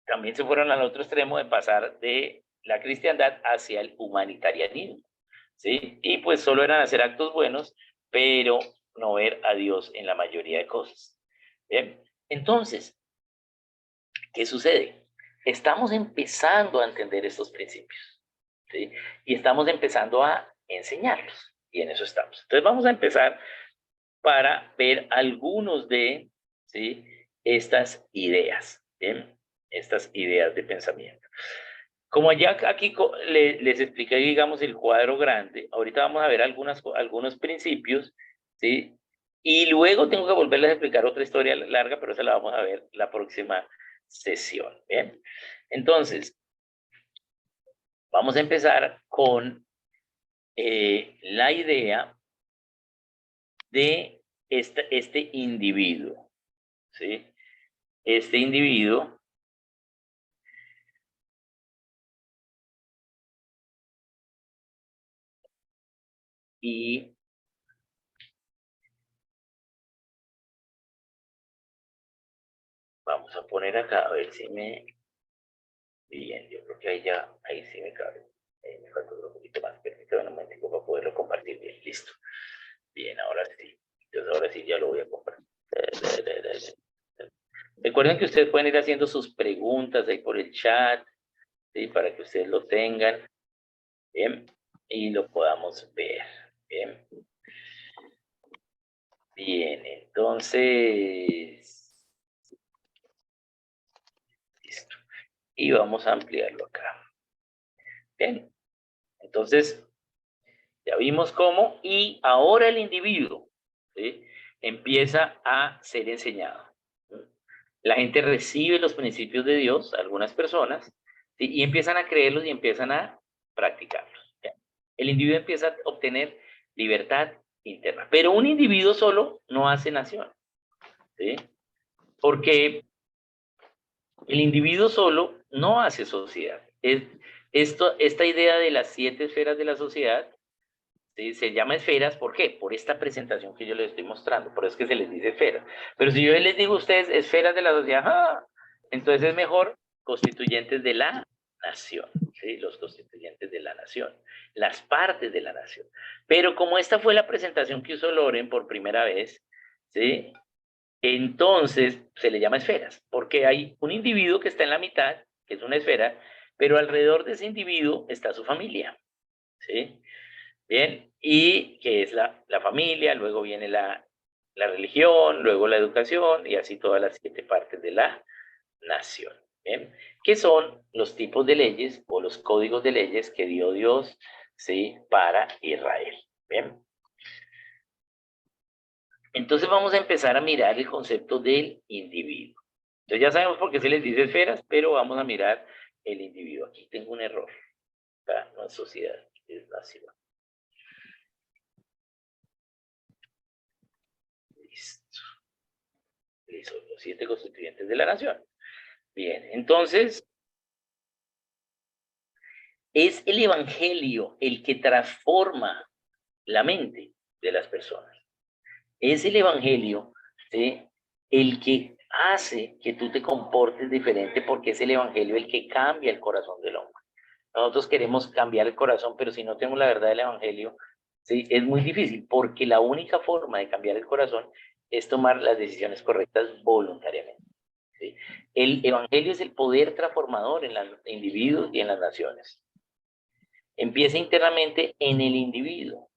también se fueron al otro extremo de pasar de la cristiandad hacia el humanitarianismo, ¿sí? Y pues solo eran hacer actos buenos, pero no ver a Dios en la mayoría de cosas. Bien, entonces, ¿qué sucede? Estamos empezando a entender estos principios, ¿sí? Y estamos empezando a enseñarlos, y en eso estamos. Entonces vamos a empezar para ver algunos de, ¿sí?, estas ideas, ¿bien? Estas ideas de pensamiento. Como ya aquí les expliqué, digamos, el cuadro grande, ahorita vamos a ver algunos principios, ¿sí? Y luego tengo que volverles a explicar otra historia larga, pero esa la vamos a ver la próxima sesión, ¿bien? Entonces, vamos a empezar con la idea de este individuo, ¿sí? Este individuo, y vamos a poner acá, a ver si me... Bien, yo creo que ahí sí me cabe. Me falta un poquito más, permítame un momentico para poderlo compartir bien. Listo. Bien, ahora sí. Entonces ahora sí ya lo voy a compartir. Recuerden que ustedes pueden ir haciendo sus preguntas ahí por el chat, ¿sí?, para que ustedes lo tengan, bien, y lo podamos ver. Bien. Bien, entonces, listo. Y vamos a ampliarlo acá. Bien, entonces, ya vimos cómo, y ahora el individuo, ¿sí?, empieza a ser enseñado. La gente recibe los principios de Dios, algunas personas, ¿sí?, y empiezan a creerlos y empiezan a practicarlos. ¿Ya? El individuo empieza a obtener libertad interna. Pero un individuo solo no hace nación, ¿sí? Porque el individuo solo no hace sociedad. Esta idea de las 7 esferas de la sociedad, ¿sí?, se llama esferas. ¿Por qué? Por esta presentación que yo les estoy mostrando. Por eso es que se les dice esferas. Pero si yo les digo a ustedes esferas de la sociedad, ¡ah!, entonces es mejor constituyentes de la nación, ¿sí? Los constituyentes de la nación, las partes de la nación. Pero como esta fue la presentación que usó Loren por primera vez, ¿sí?, entonces se le llama esferas, porque hay un individuo que está en la mitad, que es una esfera, pero alrededor de ese individuo está su familia. ¿sí? Bien, y que es la familia, luego viene la religión, luego la educación y así todas las 7 partes de la nación. ¿Bien? ¿Qué son los tipos de leyes o los códigos de leyes que dio Dios, ¿sí? Para Israel. ¿Bien? Entonces vamos a empezar a mirar el concepto del individuo. Entonces ya sabemos por qué se les dice esferas, pero vamos a mirar el individuo. Aquí tengo un error. Acá no es sociedad, es nación. Listo. Listo. Los 7 constituyentes de la nación. Bien, entonces es el evangelio el que transforma la mente de las personas. Es el evangelio, ¿sí? El que hace que tú te comportes diferente porque es el evangelio el que cambia el corazón del hombre. Nosotros queremos cambiar el corazón, pero si no tenemos la verdad del evangelio, ¿sí? Es muy difícil porque la única forma de cambiar el corazón es tomar las decisiones correctas voluntariamente. ¿Sí? El evangelio es el poder transformador en los individuos y en las naciones. Empieza internamente en el individuo.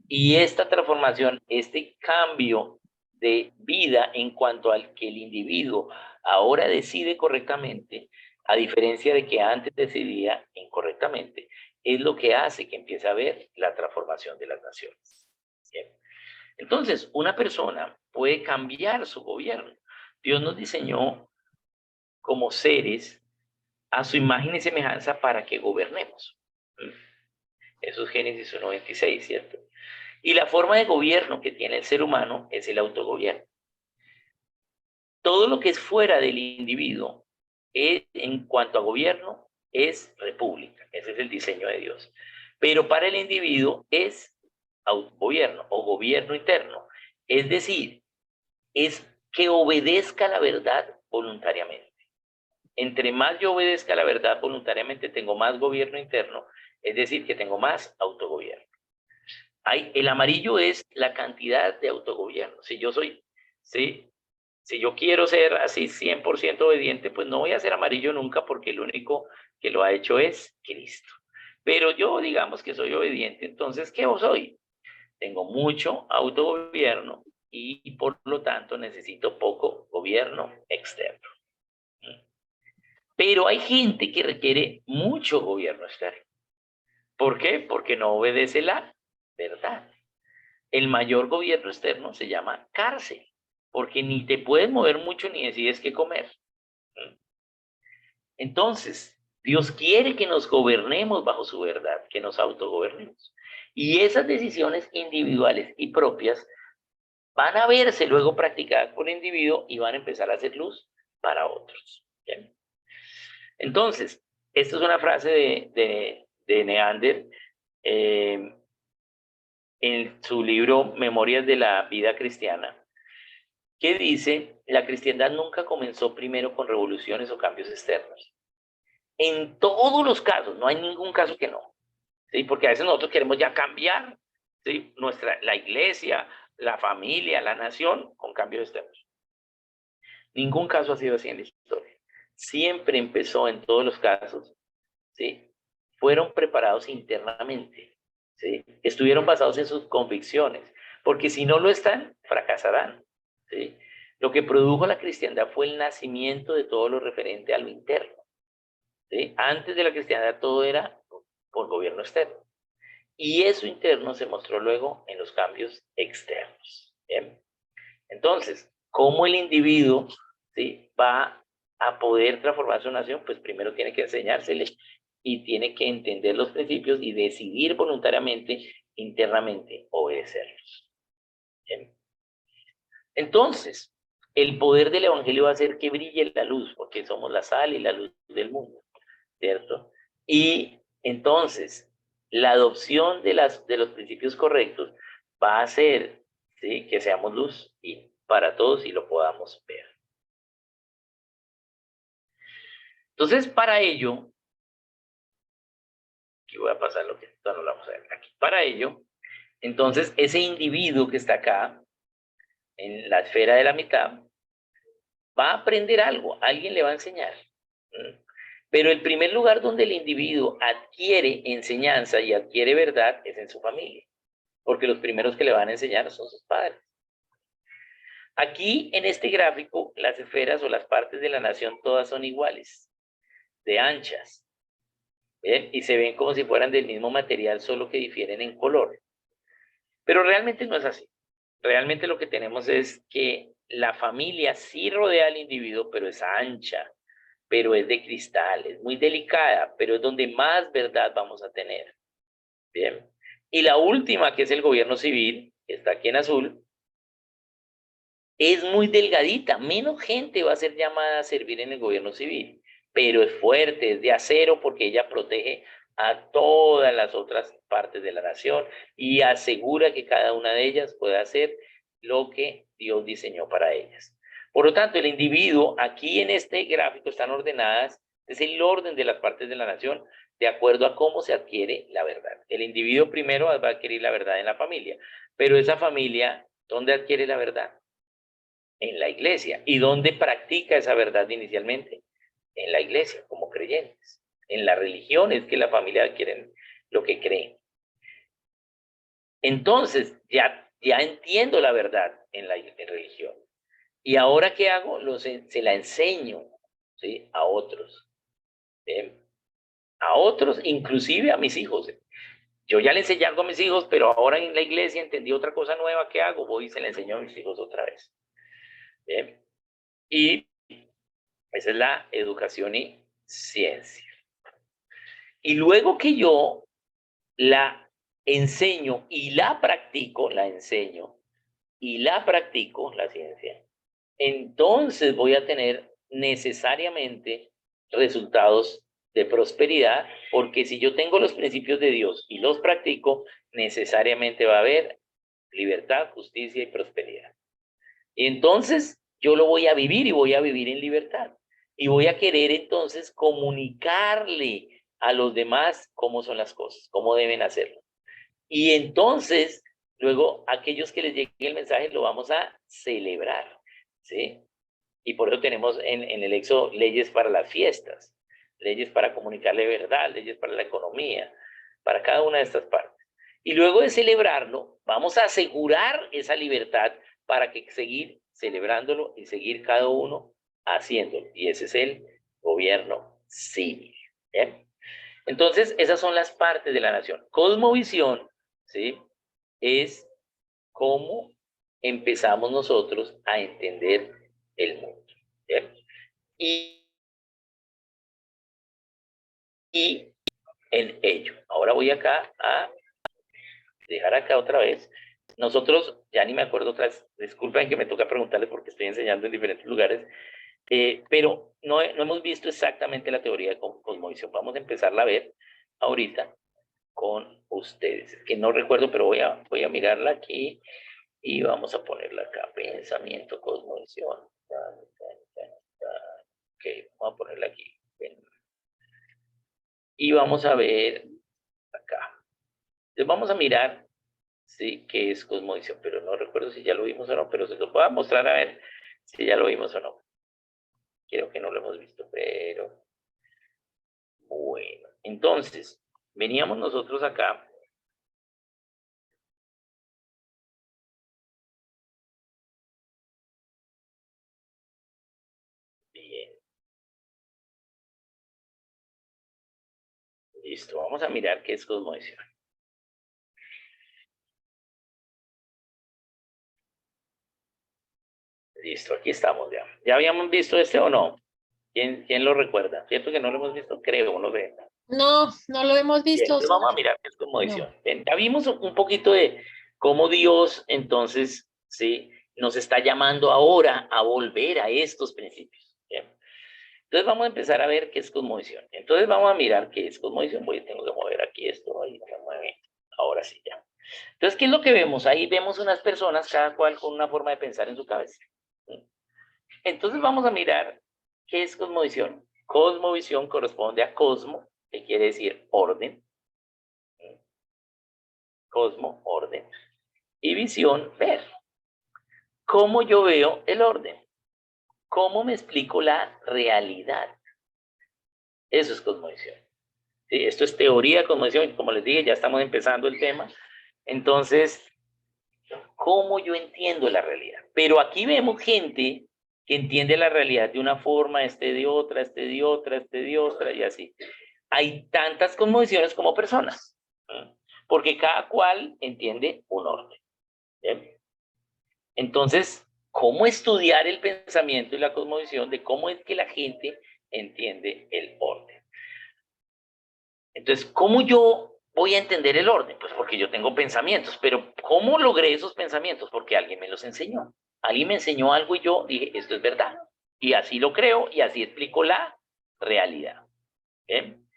Y esta transformación, este cambio de vida en cuanto al que el individuo ahora decide correctamente, a diferencia de que antes decidía incorrectamente, es lo que hace que empiece a haber la transformación de las naciones. Bien. Entonces, una persona puede cambiar su gobierno. Dios nos diseñó como seres a su imagen y semejanza para que gobernemos. Eso es Génesis 1:26, ¿cierto? Y la forma de gobierno que tiene el ser humano es el autogobierno. Todo lo que es fuera del individuo, en cuanto a gobierno, es república. Ese es el diseño de Dios. Pero para el individuo es autogobierno o gobierno interno. Es decir, es que obedezca la verdad voluntariamente. Entre más yo obedezca la verdad voluntariamente, tengo más gobierno interno, es decir, que tengo más autogobierno. El amarillo es la cantidad de autogobierno. Si yo soy, ¿sí? Si yo quiero ser así 100% obediente, pues no voy a ser amarillo nunca porque el único que lo ha hecho es Cristo. Pero yo digamos que soy obediente, entonces, ¿qué soy? Tengo mucho autogobierno y por lo tanto necesito poco gobierno externo. Pero hay gente que requiere mucho gobierno externo. ¿Por qué? Porque no obedece la verdad. El mayor gobierno externo se llama cárcel, porque ni te puedes mover mucho ni decides qué comer. Entonces, Dios quiere que nos gobernemos bajo su verdad, que nos autogobernemos. Y esas decisiones individuales y propias van a verse luego practicadas por el individuo y van a empezar a hacer luz para otros. ¿Bien? Entonces, esta es una frase de Neander, en su libro Memorias de la Vida Cristiana, que dice, la cristiandad nunca comenzó primero con revoluciones o cambios externos. En todos los casos, no hay ningún caso que no, ¿sí? Porque a veces nosotros queremos ya cambiar, ¿sí? La iglesia, la familia, la nación, con cambios externos. Ningún caso ha sido así en la historia. Siempre empezó en todos los casos, ¿sí? Fueron preparados internamente, ¿sí? Estuvieron basados en sus convicciones, porque si no lo están, fracasarán, ¿sí? Lo que produjo la cristiandad fue el nacimiento de todo lo referente a lo interno, ¿sí? Antes de la cristiandad todo era por gobierno externo. Y eso interno se mostró luego en los cambios externos. ¿Bien? Entonces, ¿cómo el individuo, ¿sí? Va a poder transformar su nación? Pues primero tiene que enseñársele y tiene que entender los principios y decidir voluntariamente, internamente, obedecerlos. ¿Bien? Entonces, el poder del evangelio va a hacer que brille la luz, porque somos la sal y la luz del mundo, ¿cierto? Y entonces, la adopción de los principios correctos va a hacer, ¿sí? Que seamos luz y para todos y lo podamos ver. Entonces, para ello, aquí voy a pasar lo que no lo vamos a ver aquí. Para ello, entonces, ese individuo que está acá, en la esfera de la mitad, va a aprender algo, alguien le va a enseñar. Pero el primer lugar donde el individuo adquiere enseñanza y adquiere verdad es en su familia, porque los primeros que le van a enseñar son sus padres. Aquí en este gráfico, las esferas o las partes de la nación todas son iguales, de anchas, ¿bien? Y se ven como si fueran del mismo material, solo que difieren en color. Pero realmente no es así. Realmente lo que tenemos es que la familia sí rodea al individuo, pero es ancha, pero es de cristal, es muy delicada, pero es donde más verdad vamos a tener. Bien. Y la última, que es el gobierno civil, que está aquí en azul, es muy delgadita, menos gente va a ser llamada a servir en el gobierno civil, pero es fuerte, es de acero porque ella protege a todas las otras partes de la nación y asegura que cada una de ellas pueda hacer lo que Dios diseñó para ellas. Por lo tanto, el individuo, aquí en este gráfico están ordenadas, es el orden de las partes de la nación, de acuerdo a cómo se adquiere la verdad. El individuo primero va a adquirir la verdad en la familia, pero esa familia, ¿dónde adquiere la verdad? En la iglesia. ¿Y dónde practica esa verdad inicialmente? En la iglesia, como creyentes. En la religión es que la familia adquiere lo que creen. Entonces, ya entiendo la verdad en la religión. ¿Y ahora qué hago? Se la enseño, ¿sí? A otros. ¿Sí? A otros, inclusive a mis hijos. Yo ya le enseñé algo a mis hijos, pero ahora en la iglesia entendí otra cosa nueva. ¿Qué hago? Voy y se la enseño a mis hijos otra vez. ¿Sí? Y esa es la educación y ciencia. Y luego que yo la enseño y la practico, la enseño y la practico, la ciencia, entonces voy a tener necesariamente resultados de prosperidad, porque si yo tengo los principios de Dios y los practico, necesariamente va a haber libertad, justicia y prosperidad. Y entonces yo lo voy a vivir y voy a vivir en libertad. Y voy a querer entonces comunicarle a los demás cómo son las cosas, cómo deben hacerlo. Y entonces, luego, aquellos que les llegue el mensaje lo vamos a celebrar, ¿sí? Y por eso tenemos en el Éxodo leyes para las fiestas, leyes para comunicarle verdad, leyes para la economía, para cada una de estas partes. Y luego de celebrarlo, vamos a asegurar esa libertad para que seguir celebrándolo y seguir cada uno haciéndolo. Y ese es el gobierno civil. ¿Bien? Entonces, esas son las partes de la nación. Cosmovisión, ¿sí? Es cómo empezamos nosotros a entender el mundo. ¿Bien? Y, y en ello. Ahora voy acá a dejar acá otra vez. Nosotros, ya ni me acuerdo otra vez, disculpen que me toca preguntarles porque estoy enseñando en diferentes lugares, pero no hemos visto exactamente la teoría de cosmovisión. Vamos a empezarla a ver ahorita con ustedes. Que no recuerdo, pero voy a mirarla aquí y vamos a ponerla acá. Pensamiento, cosmovisión. Ok, vamos a ponerla aquí. Y vamos a ver acá. Entonces vamos a mirar, sí, qué es cosmovisión, pero no recuerdo si ya lo vimos o no, pero se lo voy a mostrar a ver si ya lo vimos o no. Creo que no lo hemos visto, pero bueno. Entonces, veníamos nosotros acá. Bien, listo. Vamos a mirar qué es cosmovisión. Listo, aquí estamos ya. ¿Ya habíamos visto este o no? ¿Quién lo recuerda? ¿Cierto que no lo hemos visto? Creo, no sé. No, no lo hemos Bien, visto. entonces vamos a mirar qué es No. cosmovisión. Bien, ya vimos un poquito de cómo Dios, entonces, sí, nos está llamando ahora a volver a estos principios. Bien. Entonces vamos a empezar a ver qué es cosmovisión. Entonces vamos a mirar qué es cosmovisión. Voy, tengo que mover aquí esto, ahí se mueve. Ahora sí, ya. Entonces, ¿qué es lo que vemos? Ahí vemos unas personas, cada cual con una forma de pensar en su cabeza. Entonces vamos a mirar qué es cosmovisión. Cosmovisión corresponde a cosmo, que quiere decir orden. Cosmo, orden. Y visión, ver. ¿Cómo yo veo el orden? ¿Cómo me explico la realidad? Eso es cosmovisión. ¿Sí? Esto es teoría de cosmovisión. Como les dije, ya estamos empezando el tema. Entonces, ¿cómo yo entiendo la realidad? Pero aquí vemos gente que entiende la realidad de una forma, este de otra, este de otra, este de otra, y así. Hay tantas cosmovisiones como personas, ¿no? Porque cada cual entiende un orden. ¿Bien? Entonces, ¿cómo estudiar el pensamiento y la cosmovisión de cómo es que la gente entiende el orden? Entonces, ¿cómo yo voy a entender el orden? Pues porque yo tengo pensamientos, pero ¿cómo logré esos pensamientos? Porque alguien me los enseñó. Alguien me enseñó algo y yo dije, esto es verdad. Y así lo creo y así explico la realidad. ¿Bien?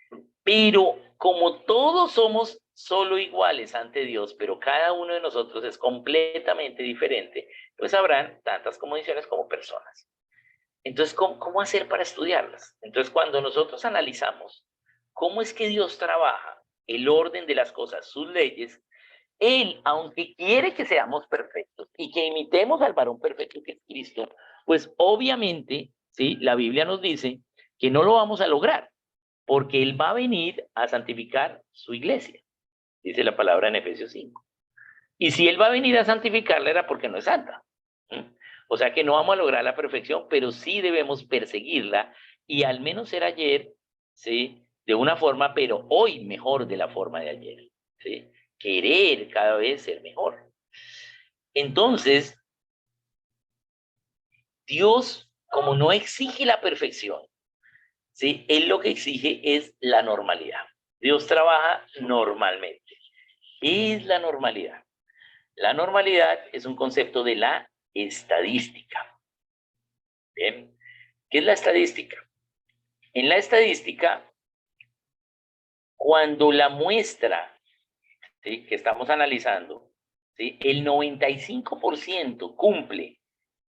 Pero como todos somos solo iguales ante Dios, pero cada uno de nosotros es completamente diferente, pues habrán tantas condiciones como personas. Entonces, ¿cómo hacer para estudiarlas? Entonces, cuando nosotros analizamos cómo es que Dios trabaja, el orden de las cosas, sus leyes, Él, aunque quiere que seamos perfectos y que imitemos al varón perfecto que es Cristo, pues obviamente, ¿sí? La Biblia nos dice que no lo vamos a lograr, porque Él va a venir a santificar su iglesia, dice la palabra en Efesios 5. Y si Él va a venir a santificarla era porque no es santa. O sea que no vamos a lograr la perfección, pero sí debemos perseguirla y al menos ser ayer, ¿sí? De una forma, pero hoy mejor de la forma de ayer, ¿sí? Querer cada vez ser mejor. Entonces, Dios, como no exige la perfección, ¿sí? Él lo que exige es la normalidad. Dios trabaja normalmente. ¿Qué es la normalidad? La normalidad es un concepto de la estadística. ¿Bien? ¿Qué es la estadística? En la estadística, cuando la muestra, ¿sí? Que estamos analizando, ¿sí? El 95% cumple,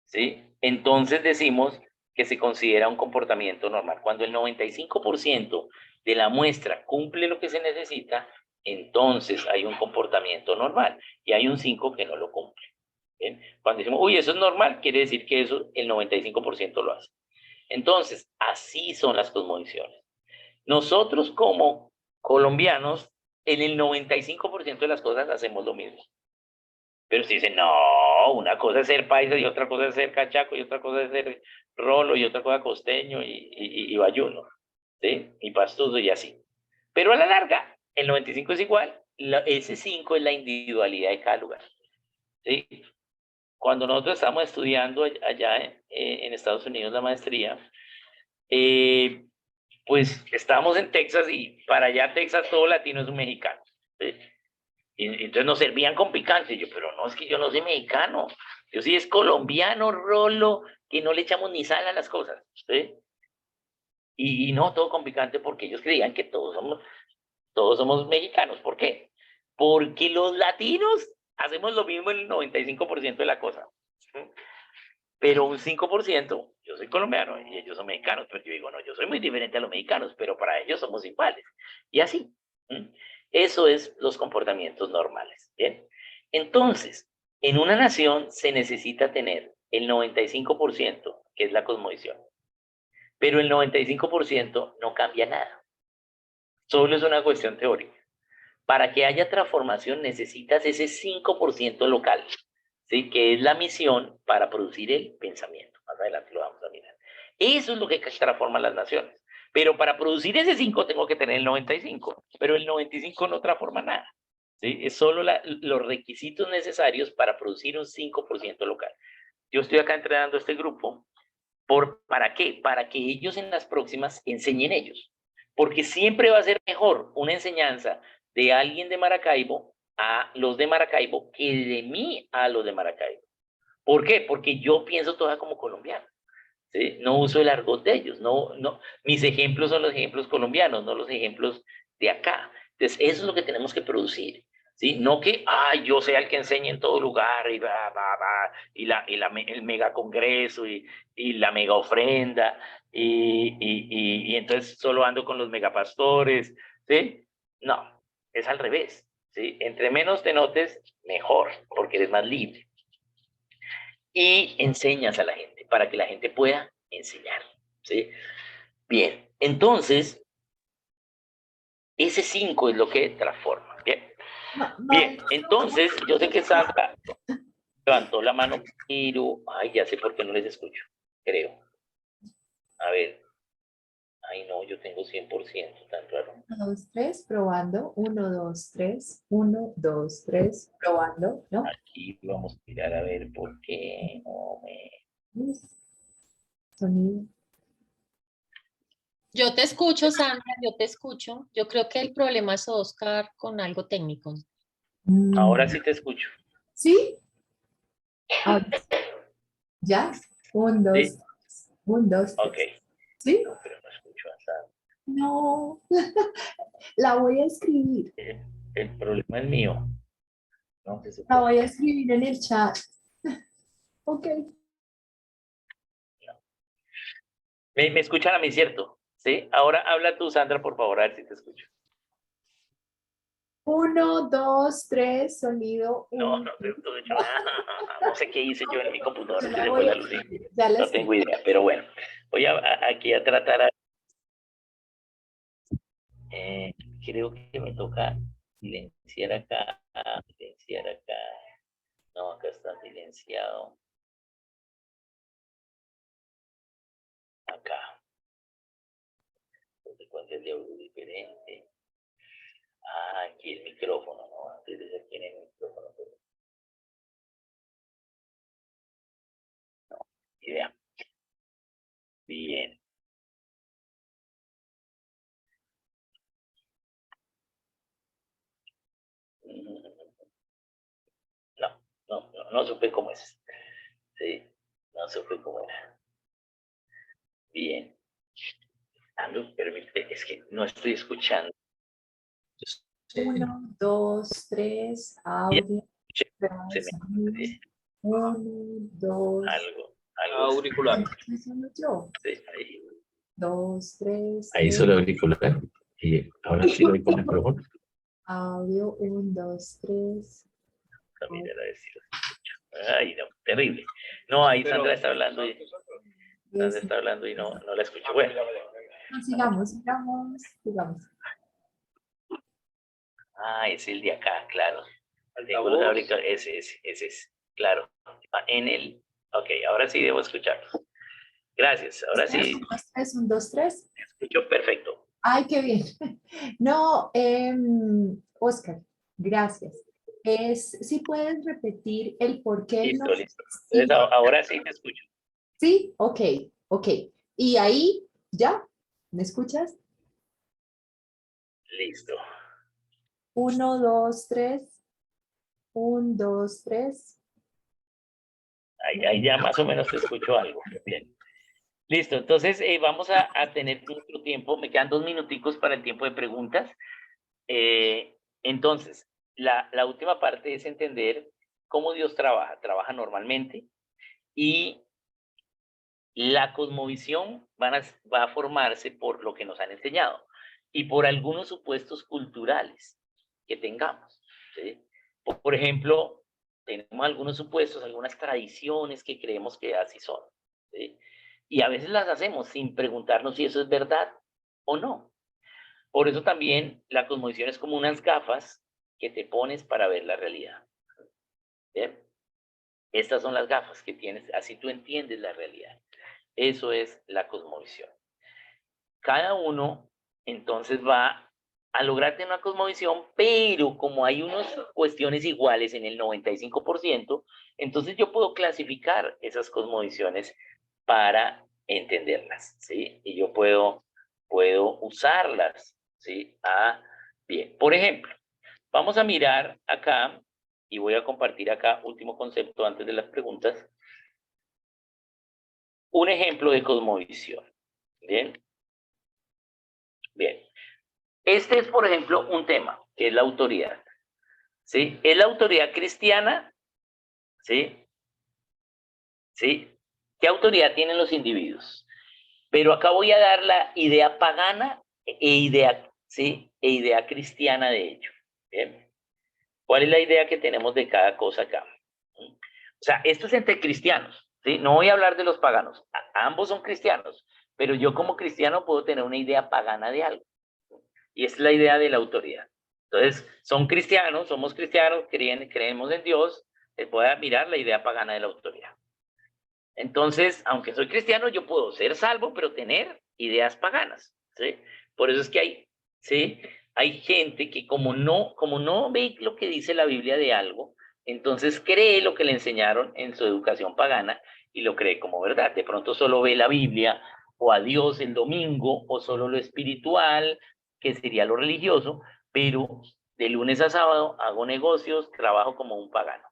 ¿sí? Entonces decimos que se considera un comportamiento normal. Cuando el 95% de la muestra cumple lo que se necesita, entonces hay un comportamiento normal y hay un 5% que no lo cumple. ¿Bien? Cuando decimos, uy, eso es normal, quiere decir que eso el 95% lo hace. Entonces, así son las cosmovisiones. Nosotros como colombianos, en el 95% de las cosas hacemos lo mismo. Pero si dicen, no, una cosa es ser paisa y otra cosa es ser cachaco y otra cosa es ser rolo y otra cosa costeño y bayuno, ¿sí? Y pastuso y así. Pero a la larga, el 95 es igual, ese 5 es la individualidad de cada lugar, ¿sí? Cuando nosotros estamos estudiando allá en Estados Unidos la maestría, eh, pues estábamos en Texas y para allá Texas todo latino es un mexicano, ¿sí? Y entonces nos servían con picante. Y yo, pero no, es que yo no soy mexicano. Yo sí es colombiano, rolo, que no le echamos ni sal a las cosas, ¿sí? Y no todo con picante porque ellos creían que todos somos mexicanos. ¿Por qué? Porque los latinos hacemos lo mismo en el 95% de la cosa. ¿Sí? Pero un 5%, yo soy colombiano y ellos son mexicanos, pero yo digo, no, yo soy muy diferente a los mexicanos, pero para ellos somos iguales. Y así. Eso es los comportamientos normales. ¿Bien? Entonces, en una nación se necesita tener el 95%, que es la cosmovisión, pero el 95% no cambia nada. Solo es una cuestión teórica. Para que haya transformación necesitas ese 5% local, ¿sí? Que es la misión para producir el pensamiento. Más adelante lo vamos a mirar. Eso es lo que transforma las naciones. Pero para producir ese 5 tengo que tener el 95, pero el 95 no transforma nada. ¿Sí? Es solo los requisitos necesarios para producir un 5% local. Yo estoy acá entrenando a este grupo. ¿Para qué? Para que ellos en las próximas enseñen ellos. Porque siempre va a ser mejor una enseñanza de alguien de Maracaibo a los de Maracaibo que de mí a los de Maracaibo. ¿Por qué? Porque yo pienso toda como colombiano. ¿Sí? No uso el argot de ellos. No. Mis ejemplos son los ejemplos colombianos, no los ejemplos de acá. Entonces, eso es lo que tenemos que producir. ¿Sí? No que, yo sea el que enseñe en todo lugar y el mega congreso y la mega ofrenda y entonces solo ando con los megapastores, ¿sí? No, es al revés, ¿sí? Entre menos te notes, mejor, porque eres más libre. Y enseñas a la gente para que la gente pueda enseñar, ¿sí? Bien, entonces, Ese 5 es lo que transforma. Bien. Bien, Maestro, entonces, yo sé que Sandra levantó la mano, pero, ay, ya sé por qué no les escucho, creo. A ver, ay, no, yo tengo 100%, tan raro. 1, 2, 3, probando. 1, 2, 3. 1, 2, 3, probando. ¿No? Aquí vamos a mirar a ver por qué no me... Sonido. yo te escucho, Sandra, yo te escucho. Yo creo que el problema es Oscar con algo técnico. Ahora sí te escucho. ¿Sí? Ahora, ¿ya? 1, 2, ¿Sí? 1, 2, Ok. 3. ¿Sí? No, pero no escucho a Sandra. No. La voy a escribir. El problema es mío. No se La supone. voy a escribir en el chat. Ok. Me escuchan a mí, ¿cierto? ¿Sí? Ahora habla tú, Sandra, por favor, a ver si te escucho. 1, 2, 3, sonido No, 1. no te escucho. No sé qué hice yo en mi computadora, Yo que la se fue voy a la luz. escribir. Ya la No tengo escribí. idea, pero bueno. Voy aquí a tratar. Eh, creo que me toca silenciar acá, silenciar acá. No, acá está silenciado. Acá. Entonces, ¿cuál es el audio diferente? Ah, aquí el micrófono, ¿no? Antes de ser aquí en el micrófono. No, idea. Bien. No, no supe cómo es. Sí, no supe cómo era. Bien. Ando, permite, es que no estoy escuchando. 1, 2, 3, Ya audio. se me sí, 1, 2. algo auricular. Eso no yo. Sí, ahí. 2, 3. Ahí hizo el auricular y ahora sí lo oigo con el micrófono. Audio 1, 2, 3. Mira, a ver si lo escucho. Ay, no, terrible. No, ahí Sandra está hablando y Sandra está hablando y no la escucho. Bueno, Sigamos, sigamos, sigamos. es el de acá, claro. Tengo los auriculares, ese es, claro. Ok, ahora sí debo escucharlo. Gracias, ahora sí 1, 2, 3, 1, 2, 3. escucho perfecto. Ay, qué bien. No, Oscar, gracias. Si puedes repetir el por qué Listo, no. listo. Entonces ahora sí te escucho. Sí, ok, ok. Y ahí, ¿ya? ¿Me escuchas? Listo. 1, 2, 3. 1, 2, 3. Ahí ya más o menos te escucho algo. Bien. Listo, entonces vamos a tener nuestro tiempo. Me quedan 2 minuticos para el tiempo de preguntas. Entonces, la última parte es entender cómo Dios trabaja. Trabaja normalmente y la cosmovisión va a formarse por lo que nos han enseñado y por algunos supuestos culturales que tengamos. ¿Sí? Por ejemplo, tenemos algunos supuestos, algunas tradiciones que creemos que así son. ¿Sí? Y a veces las hacemos sin preguntarnos si eso es verdad o no. Por eso también la cosmovisión es como unas gafas que te pones para ver la realidad. ¿Bien? Estas son las gafas que tienes, así tú entiendes la realidad. Eso es la cosmovisión. Cada uno entonces va a lograr tener una cosmovisión, pero como hay unas cuestiones iguales en el 95%, entonces yo puedo clasificar esas cosmovisiones para entenderlas, ¿sí? Y yo puedo usarlas, ¿sí? Bien. Por ejemplo, vamos a mirar acá, y voy a compartir acá, último concepto antes de las preguntas, un ejemplo de cosmovisión. Bien. Bien. Este es, por ejemplo, un tema, que es la autoridad. ¿Sí? ¿Es la autoridad cristiana? ¿Sí? ¿Sí? ¿Qué autoridad tienen los individuos? Pero acá voy a dar la idea pagana ¿sí? E idea cristiana de ello. ¿Bien? ¿Cuál es la idea que tenemos de cada cosa acá? O sea, esto es entre cristianos, ¿sí? No voy a hablar de los paganos. Ambos son cristianos, pero yo como cristiano puedo tener una idea pagana de algo. Y es la idea de la autoridad. Entonces, son cristianos, somos cristianos, creemos en Dios, les voy a mirar la idea pagana de la autoridad. Entonces, aunque soy cristiano, yo puedo ser salvo, pero tener ideas paganas, ¿sí? Por eso es que hay, ¿sí? Hay gente que como no ve lo que dice la Biblia de algo, entonces cree lo que le enseñaron en su educación pagana y lo cree como verdad. De pronto solo ve la Biblia o a Dios el domingo o solo lo espiritual, que sería lo religioso, pero de lunes a sábado hago negocios, trabajo como un pagano.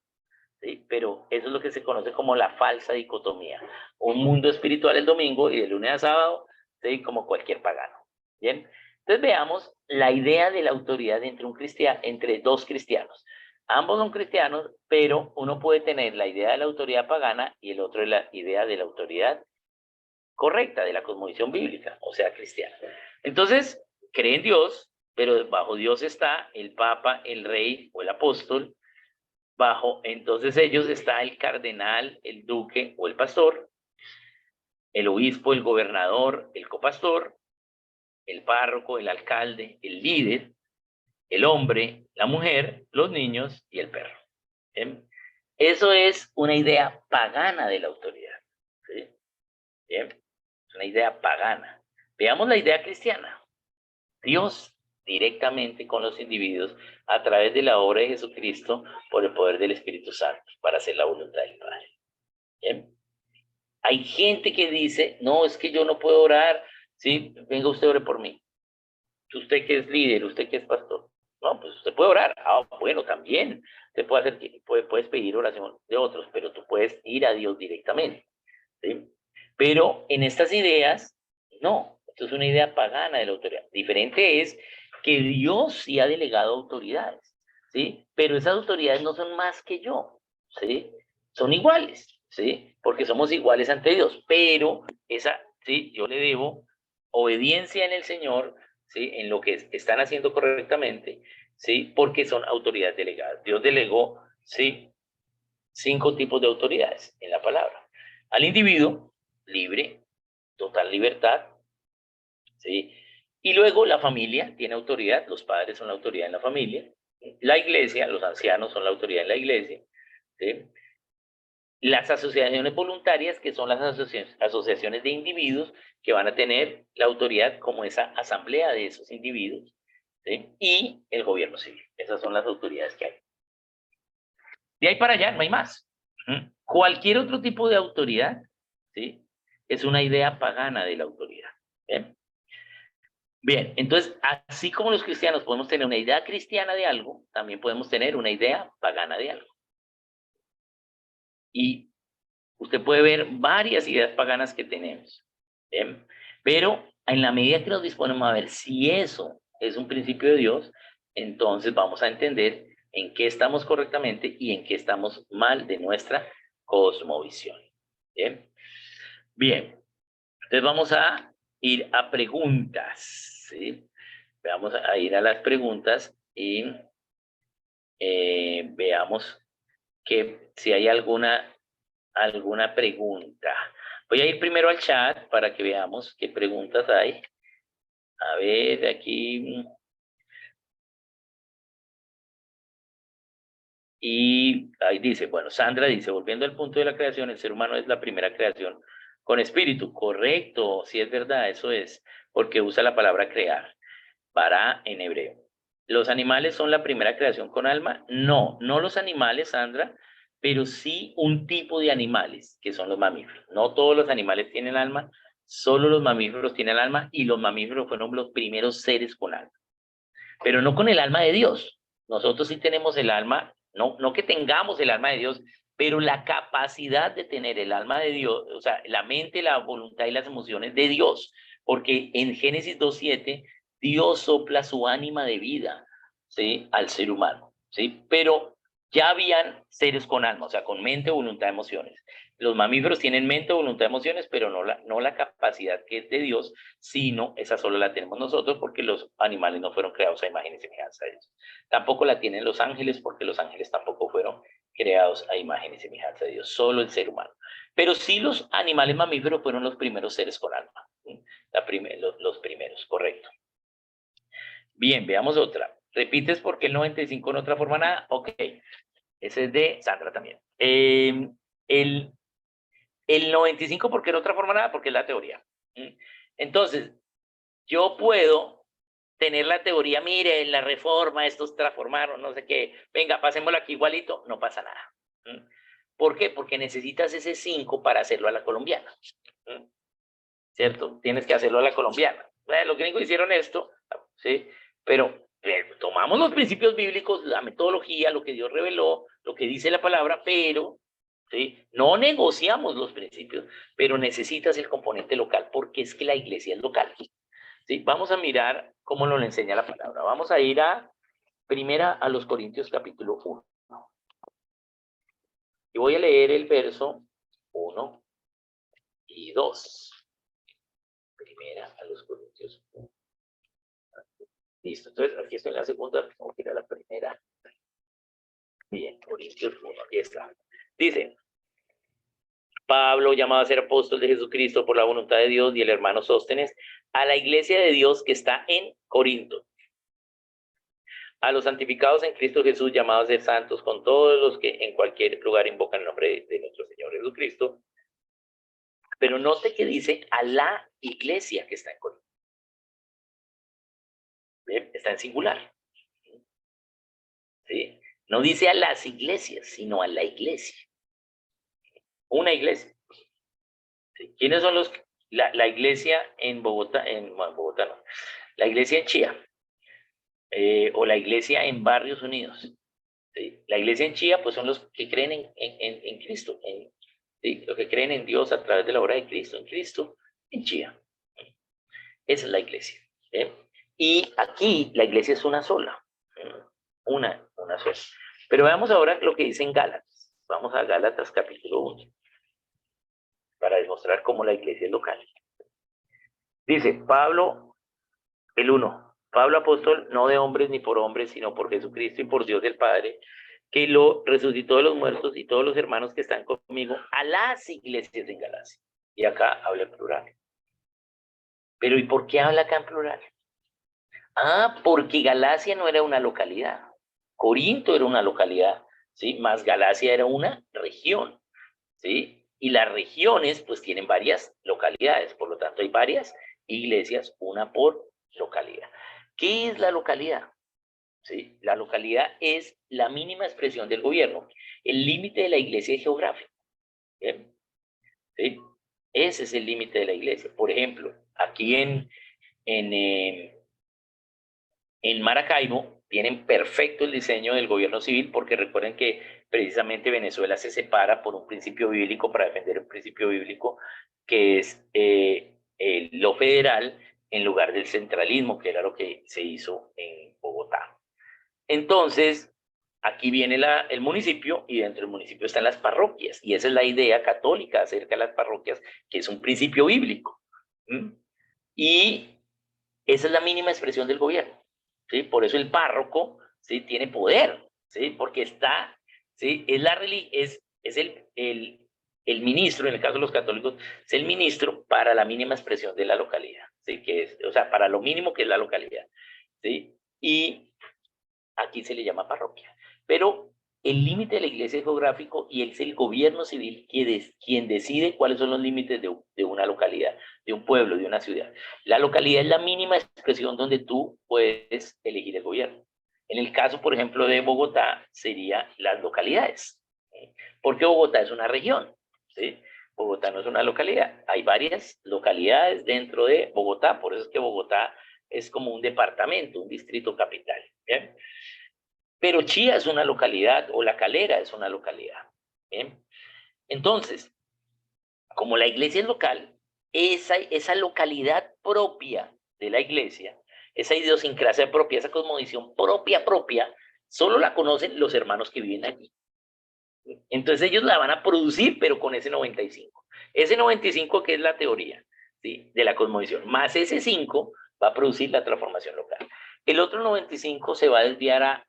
¿Sí? Pero eso es lo que se conoce como la falsa dicotomía. Un mundo espiritual el domingo y de lunes a sábado, ¿sí? Como cualquier pagano. ¿Bien? Entonces veamos la idea de la autoridad entre dos cristianos. Ambos son cristianos, pero uno puede tener la idea de la autoridad pagana y el otro la idea de la autoridad correcta, de la cosmovisión bíblica, o sea, cristiana. Entonces, cree en Dios, pero bajo Dios está el Papa, el Rey o el Apóstol. Bajo entonces ellos está el cardenal, el duque o el pastor, el obispo, el gobernador, el copastor, el párroco, el alcalde, el líder, el hombre, la mujer, los niños y el perro. ¿Bien? Eso es una idea pagana de la autoridad. ¿Sí? ¿Bien? Es una idea pagana. Veamos la idea cristiana. Dios directamente con los individuos a través de la obra de Jesucristo por el poder del Espíritu Santo para hacer la voluntad del Padre. ¿Bien? Hay gente que dice, no, es que yo no puedo orar, ¿sí? Venga usted, ore por mí. Usted que es líder, usted que es pastor. No, pues usted puede orar. Ah, bueno, también. Usted puedes pedir oración de otros, pero tú puedes ir a Dios directamente. ¿Sí? Pero en estas ideas, no. Esto es una idea pagana de la autoridad. Diferente es que Dios sí ha delegado autoridades, ¿sí? Pero esas autoridades no son más que yo, ¿sí? Son iguales, ¿sí? Porque somos iguales ante Dios, pero ¿sí? Yo le debo obediencia en el Señor, ¿sí? En lo que están haciendo correctamente, ¿sí? Porque son autoridades delegadas. Dios delegó, ¿sí? 5 tipos de autoridades en la palabra. Al individuo, libre, total libertad, ¿sí? Y luego la familia tiene autoridad, los padres son la autoridad en la familia, la iglesia, los ancianos son la autoridad en la iglesia, ¿sí? Las asociaciones voluntarias, que son las asociaciones de individuos que van a tener la autoridad como esa asamblea de esos individuos, ¿sí? Y el gobierno civil. Esas son las autoridades que hay. De ahí para allá no hay más. Cualquier otro tipo de autoridad, ¿sí? Es una idea pagana de la autoridad. ¿Bien? Bien, entonces, así como los cristianos podemos tener una idea cristiana de algo, también podemos tener una idea pagana de algo. Y usted puede ver varias ideas paganas que tenemos. ¿Bien? Pero en la medida que nos disponemos a ver si eso es un principio de Dios, entonces vamos a entender en qué estamos correctamente y en qué estamos mal de nuestra cosmovisión. Bien, bien. Entonces vamos a ir a preguntas, ¿sí? Vamos a ir a las preguntas y veamos que si hay alguna pregunta. Voy a ir primero al chat para que veamos qué preguntas hay. A ver, aquí. Y ahí dice, bueno, Sandra dice, volviendo al punto de la creación, el ser humano es la primera creación con espíritu. Correcto, sí es verdad, eso es, porque usa la palabra crear, para en hebreo. ¿Los animales son la primera creación con alma? No, no los animales, Sandra, pero sí un tipo de animales, que son los mamíferos. No todos los animales tienen alma, solo los mamíferos tienen alma, y los mamíferos fueron los primeros seres con alma. Pero no con el alma de Dios. Nosotros sí tenemos el alma, no que tengamos el alma de Dios, pero la capacidad de tener el alma de Dios, o sea, la mente, la voluntad y las emociones de Dios, porque en Génesis 2:7 Dios sopla su ánima de vida, ¿sí? Al ser humano, ¿sí? Pero ya habían seres con alma, o sea, con mente, voluntad, emociones. Los mamíferos tienen mente, voluntad, emociones, pero no la capacidad que es de Dios, sino esa solo la tenemos nosotros porque los animales no fueron creados a imagen y semejanza de Dios. Tampoco la tienen los ángeles porque los ángeles tampoco fueron creados a imagen y semejanza de Dios, solo el ser humano. Pero sí los animales mamíferos fueron los primeros seres con alma, ¿sí? Los primeros, correcto. Bien, veamos otra. ¿Repites por qué el 95 en otra forma nada? Ok. Ese es de Sandra también. El 95 porque en otra forma nada, porque es la teoría. Entonces, yo puedo tener la teoría, mire, en la reforma, estos transformaron, no sé qué, venga, pasémoslo aquí igualito, no pasa nada. ¿Por qué? Porque necesitas ese 5 para hacerlo a la colombiana. ¿Cierto? Tienes que hacerlo a la colombiana. Los gringos hicieron esto, ¿sí? Pero tomamos los principios bíblicos, la metodología, lo que Dios reveló, lo que dice la palabra, pero ¿sí? No negociamos los principios, pero necesitas el componente local, porque es que la iglesia es local. ¿Sí? Vamos a mirar cómo nos lo enseña la palabra. Vamos a ir primera a los Corintios capítulo 1. Y voy a leer el verso 1 y 2. Primera a los Corintios 1. Listo, entonces aquí estoy en la segunda, tengo que ir a la primera. Bien, Corintios 1, aquí está. Dice, Pablo, llamado a ser apóstol de Jesucristo por la voluntad de Dios, y el hermano Sóstenes, a la iglesia de Dios que está en Corinto. A los santificados en Cristo Jesús, llamados a ser santos, con todos los que en cualquier lugar invocan el nombre de nuestro Señor Jesucristo. Pero note que dice a la iglesia que está en Corinto. ¿Bien? Está en singular. ¿Sí? No dice a las iglesias, sino a la iglesia. Una iglesia. ¿Sí? ¿Quiénes son la iglesia en Bogotá? Bueno, Bogotá no. La iglesia en Chía. O la iglesia en Barrios Unidos. ¿Sí? La iglesia en Chía, pues son los que creen en Cristo, ¿sí? Los que creen en Dios a través de la obra de Cristo, en Chía. Esa es la iglesia. ¿Sí? Y aquí la iglesia es una sola. Una sola. Pero veamos ahora lo que dice en Gálatas. Vamos a Gálatas capítulo 1. Para demostrar cómo la iglesia es local. Dice Pablo, el 1. Pablo apóstol, no de hombres ni por hombres, sino por Jesucristo y por Dios el Padre, que lo resucitó de los muertos, y todos los hermanos que están conmigo, a las iglesias en Galacia. Y acá habla en plural. Pero ¿y por qué habla acá en plural? Porque Galacia no era una localidad. Corinto era una localidad, ¿sí? Más Galacia era una región, ¿sí? Y las regiones, pues, tienen varias localidades. Por lo tanto, hay varias iglesias, una por localidad. ¿Qué es la localidad? ¿Sí? La localidad es la mínima expresión del gobierno. El límite de la iglesia es geográfico. ¿Bien? ¿Sí? Ese es el límite de la iglesia. Por ejemplo, aquí en Maracaibo tienen perfecto el diseño del gobierno civil, porque recuerden que precisamente Venezuela se separa por un principio bíblico, para defender un principio bíblico, que es lo federal en lugar del centralismo, que era lo que se hizo en Bogotá. Entonces, aquí viene el municipio, y dentro del municipio están las parroquias, y esa es la idea católica acerca de las parroquias, que es un principio bíblico. Y esa es la mínima expresión del gobierno, ¿sí? Por eso el párroco, ¿sí? Tiene poder, ¿sí? Porque está, ¿sí? Es el ministro, en el caso de los católicos, es el ministro para la mínima expresión de la localidad, ¿sí? O sea, para lo mínimo que es la localidad, ¿sí? Y aquí se le llama parroquia. Pero el límite de la iglesia es geográfico, y es el gobierno civil quien decide cuáles son los límites de una localidad, de un pueblo, de una ciudad. La localidad es la mínima expresión donde tú puedes elegir el gobierno. En el caso, por ejemplo, de Bogotá, serían las localidades. Porque Bogotá es una región, ¿sí? Bogotá no es una localidad. Hay varias localidades dentro de Bogotá, por eso es que Bogotá es como un departamento, un distrito capital. ¿Bien? Pero Chía es una localidad, o La Calera es una localidad. ¿Bien? Entonces, como la iglesia es local, esa localidad propia de la iglesia, esa idiosincrasia propia, esa cosmovisión propia, solo la conocen los hermanos que viven allí. Entonces ellos la van a producir, pero con ese 95. Ese 95 que es la teoría, ¿sí? De la cosmovisión, más ese 5 va a producir la transformación local. El otro 95 se va a desviar a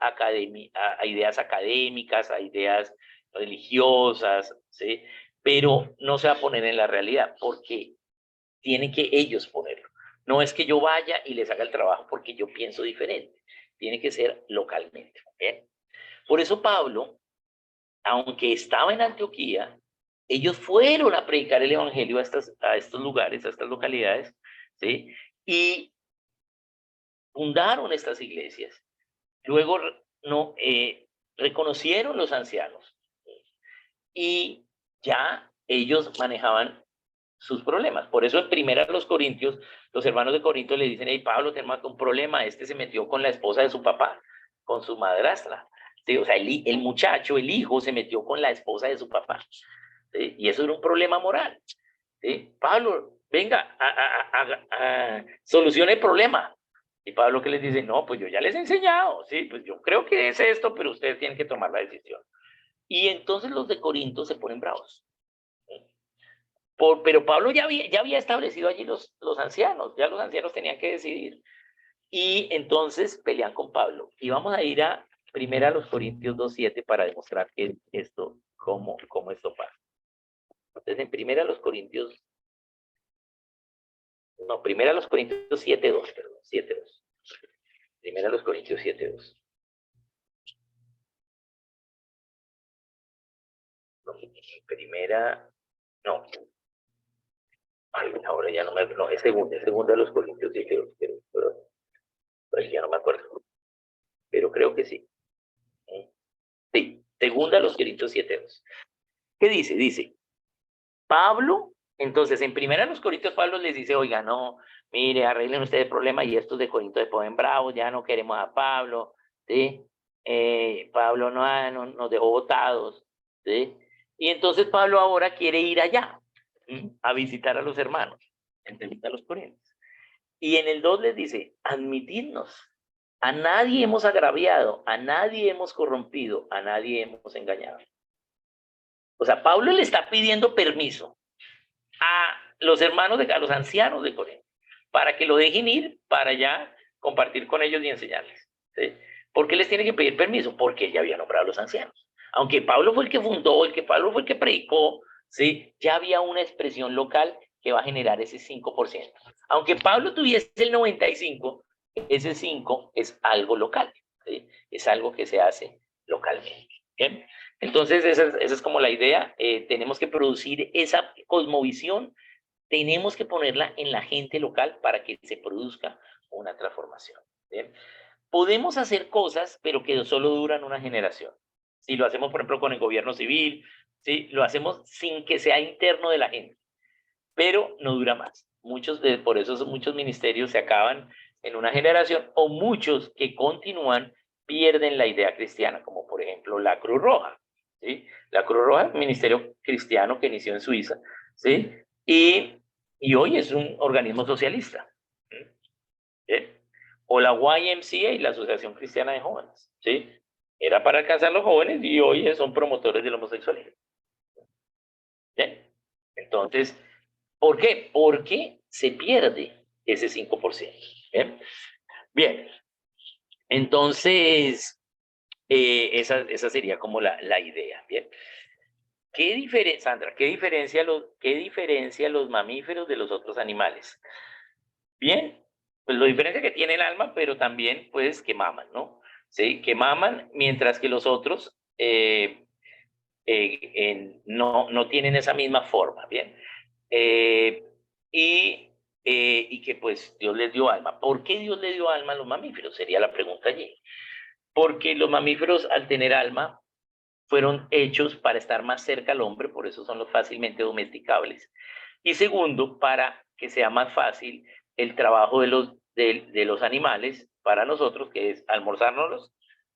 ideas académicas, a ideas religiosas, ¿sí? Pero no se va a poner en la realidad, porque tienen que ellos ponerlo. No es que yo vaya y les haga el trabajo porque yo pienso diferente. Tiene que ser localmente. ¿Bien? Por eso Pablo, aunque estaba en Antioquía, ellos fueron a predicar el evangelio a estos lugares, a estas localidades, ¿sí? Y fundaron estas iglesias. Luego no, reconocieron los ancianos y ya ellos manejaban sus problemas. Por eso en primera los Corintios, los hermanos de Corinto le dicen: hey, Pablo, tenemos un problema, este se metió con la esposa de su papá, con su madrastra. ¿Sí? O sea, el muchacho, el hijo, se metió con la esposa de su papá. ¿Sí? Y eso era un problema moral. ¿Sí? Pablo, venga, solucione el problema. Y Pablo, que les dice: no, pues yo ya les he enseñado, sí, pues yo creo que es esto, pero ustedes tienen que tomar la decisión. Y entonces los de Corinto se ponen bravos. Pero Pablo ya había establecido allí los ancianos, ya los ancianos tenían que decidir. Y entonces pelean con Pablo. Y vamos a ir a primera a los Corintios 2:7 para demostrar que esto, cómo esto pasa. Entonces en primera a los Corintios, no, primera a los Corintios 7:2, perdón, 7:2. Primera a los Corintios 7:2. No, primera, no. Ay, ahora ya no me, no, es segunda a los Corintios 7:2, pero ya no me acuerdo. Pero creo que sí. Sí, segunda a los Corintios 7:2. ¿Qué dice? Dice, Pablo, entonces en primera a los Corintios Pablo les dice: oiga, no, mire, arreglen ustedes el problema, y estos de Corinto se ponen bravos, ya no queremos a Pablo, ¿sí? Pablo nos dejó botados, ¿sí? Y entonces Pablo ahora quiere ir allá, ¿sí? A visitar a los hermanos, entrevista a los Corintios. Y en el 2 les dice: admitidnos, a nadie hemos agraviado, a nadie hemos corrompido, a nadie hemos engañado. O sea, Pablo le está pidiendo permiso a los hermanos, a los ancianos de Corinto, para que lo dejen ir para allá compartir con ellos y enseñarles. ¿Sí? ¿Por qué les tiene que pedir permiso? Porque él ya había nombrado a los ancianos. Aunque Pablo fue el que fundó, Pablo fue el que predicó, ¿sí? Ya había una expresión local que va a generar ese 5%. Aunque Pablo tuviese el 95%, ese 5% es algo local, ¿sí? Es algo que se hace localmente. ¿Bien? Entonces, esa es como la idea. Tenemos que producir esa cosmovisión, tenemos que ponerla en la gente local para que se produzca una transformación. ¿Bien? Podemos hacer cosas, pero que solo duran una generación. Si lo hacemos, por ejemplo, con el gobierno civil, ¿sí? Lo hacemos sin que sea interno de la gente, pero no dura más. Por eso muchos ministerios se acaban en una generación, o muchos que continúan pierden la idea cristiana, como por ejemplo la Cruz Roja. ¿Sí? La Cruz Roja es un ministerio cristiano que inició en Suiza, ¿sí? Y hoy es un organismo socialista. ¿Sí? O la YMCA, la Asociación Cristiana de Jóvenes, ¿sí? Era para alcanzar a los jóvenes y hoy son promotores del homosexualismo. ¿Sí? Entonces, ¿por qué? Porque se pierde ese 5%. Bien, bien. Entonces, esa sería como la idea. Bien. Sandra, ¿qué diferencia los mamíferos de los otros animales? Bien, pues lo diferencia que tienen alma, pero también pues que maman, ¿no? Sí, que maman, mientras que los otros no tienen esa misma forma, ¿bien? Y que pues Dios les dio alma. ¿Por qué Dios le dio alma a los mamíferos? Sería la pregunta allí. Porque los mamíferos, al tener alma, fueron hechos para estar más cerca al hombre, por eso son los fácilmente domesticables. Y segundo, para que sea más fácil el trabajo de los animales para nosotros, que es almorzárnoslos,